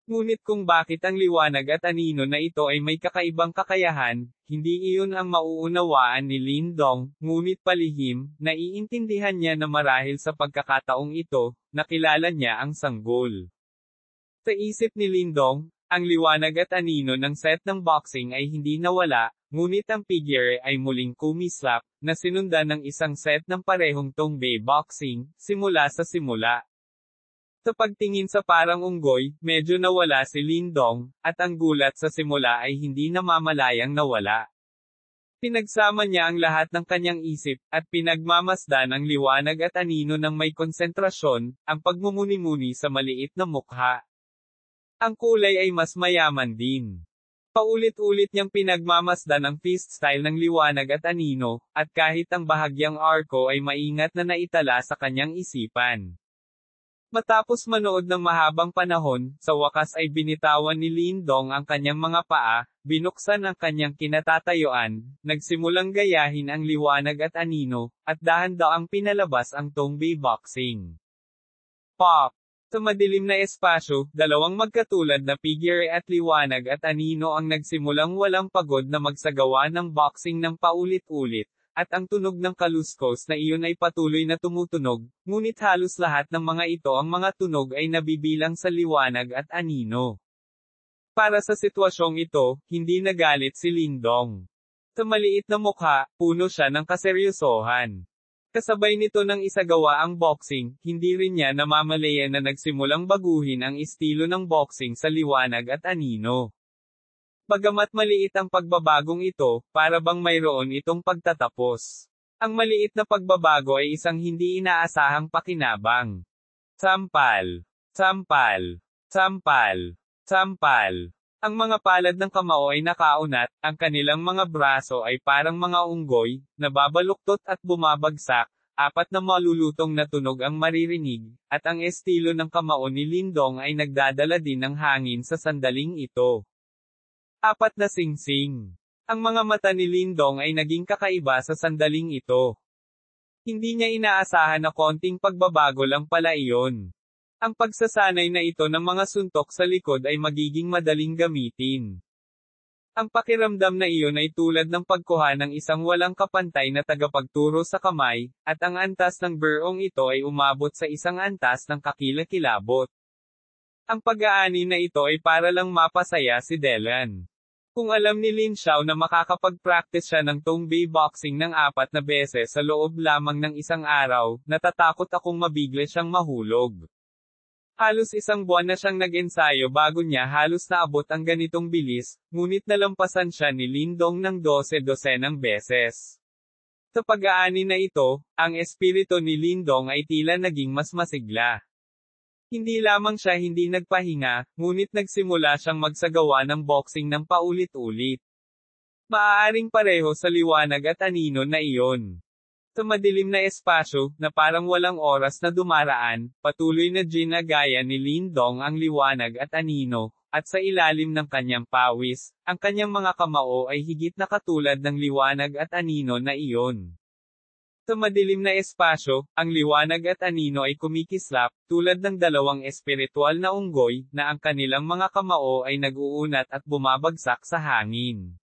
Ngunit kung bakit ang liwanag at anino na ito ay may kakaibang kakayahan, hindi iyon ang mauunawaan ni Lindong, ngunit palihim, naiintindihan niya na marahil sa pagkakataong ito, nakilala niya ang sanggol. Sa isip ni Lindong, ang liwanag at anino ng set ng boxing ay hindi nawala, ngunit ang figure ay muling kumislap, na sinundan ng isang set ng parehong Tongbei boxing, simula sa simula. Sa pagtingin sa parang unggoy, medyo nawala si Lindong, at ang gulat sa simula ay hindi namamalayang nawala. Pinagsama niya ang lahat ng kanyang isip, at pinagmamasdan ang liwanag at anino ng may konsentrasyon, ang pagmumuni-muni sa maliit na mukha. Ang kulay ay mas mayaman din. Paulit-ulit niyang pinagmamasdan ang fist style ng liwanag at anino, at kahit ang bahagyang arko ay maingat na naitala sa kanyang isipan. Matapos manood ng mahabang panahon, sa wakas ay binitawan ni Lindong ang kanyang mga paa, binuksan ang kanyang kinatatayuan, nagsimulang gayahin ang liwanag at anino, at dahan-daang pinalabas ang Tongbei Boxing. Pop! Sa madilim na espasyo, dalawang magkatulad na figure at liwanag at anino ang nagsimulang walang pagod na magsagawa ng boxing ng paulit-ulit. At ang tunog ng kaluskos na iyon ay patuloy na tumutunog, ngunit halos lahat ng mga ito ang mga tunog ay nabibilang sa liwanag at anino. Para sa sitwasyong ito, hindi nagalit si Lindong. Sa maliit na mukha, puno siya ng kaseryosohan. Kasabay nito ng isagawa ang boxing, hindi rin niya namamalayan na nagsimulang baguhin ang estilo ng boxing sa liwanag at anino. Bagamat maliit ang pagbabagong ito, para bang mayroon itong pagtatapos. Ang maliit na pagbabago ay isang hindi inaasahang pakinabang. Sampal. Sampal. Sampal. Sampal. Ang mga palad ng kamao ay nakaunat, ang kanilang mga braso ay parang mga unggoy, nababaluktot at bumabagsak, apat na malulutong na tunog ang maririnig, at ang estilo ng kamao ni Lindong ay nagdadala din ng hangin sa sandaling ito. Apat na singsing. Ang mga mata ni Lindong ay naging kakaiba sa sandaling ito. Hindi niya inaasahan na konting pagbabago lang pala iyon. Ang pagsasanay na ito ng mga suntok sa likod ay magiging madaling gamitin. Ang pakiramdam na iyon ay tulad ng pagkuha ng isang walang kapantay na tagapagturo sa kamay, at ang antas ng berong ito ay umabot sa isang antas ng kakilakilabot. Ang pag-aani na ito ay para lang mapasaya si Delan. Kung alam ni Lin Xiao na makakapag-practice siya ng Tongbei Boxing ng 4 na beses sa loob lamang ng isang araw, natatakot akong mabigla siyang mahulog. Halos isang buwan na siyang nag-ensayo bago niya halos naabot ang ganitong bilis, ngunit nalampasan siya ni Lindong ng 12 beses. Sa pag-aani na ito, ang espiritu ni Lindong ay tila naging mas masigla. Hindi lamang siya hindi nagpahinga, ngunit nagsimula siyang magsagawa ng boxing ng paulit-ulit. Maaaring pareho sa liwanag at anino na iyon. Sa madilim na espasyo, na parang walang oras na dumaraan, patuloy na ginagaya ni Lindong ang liwanag at anino, at sa ilalim ng kanyang pawis, ang kanyang mga kamao ay higit na katulad ng liwanag at anino na iyon. Sa madilim na espasyo, ang liwanag at anino ay kumikislap, tulad ng dalawang espiritual na unggoy, na ang kanilang mga kamao ay nag-uunat at bumabagsak sa hangin.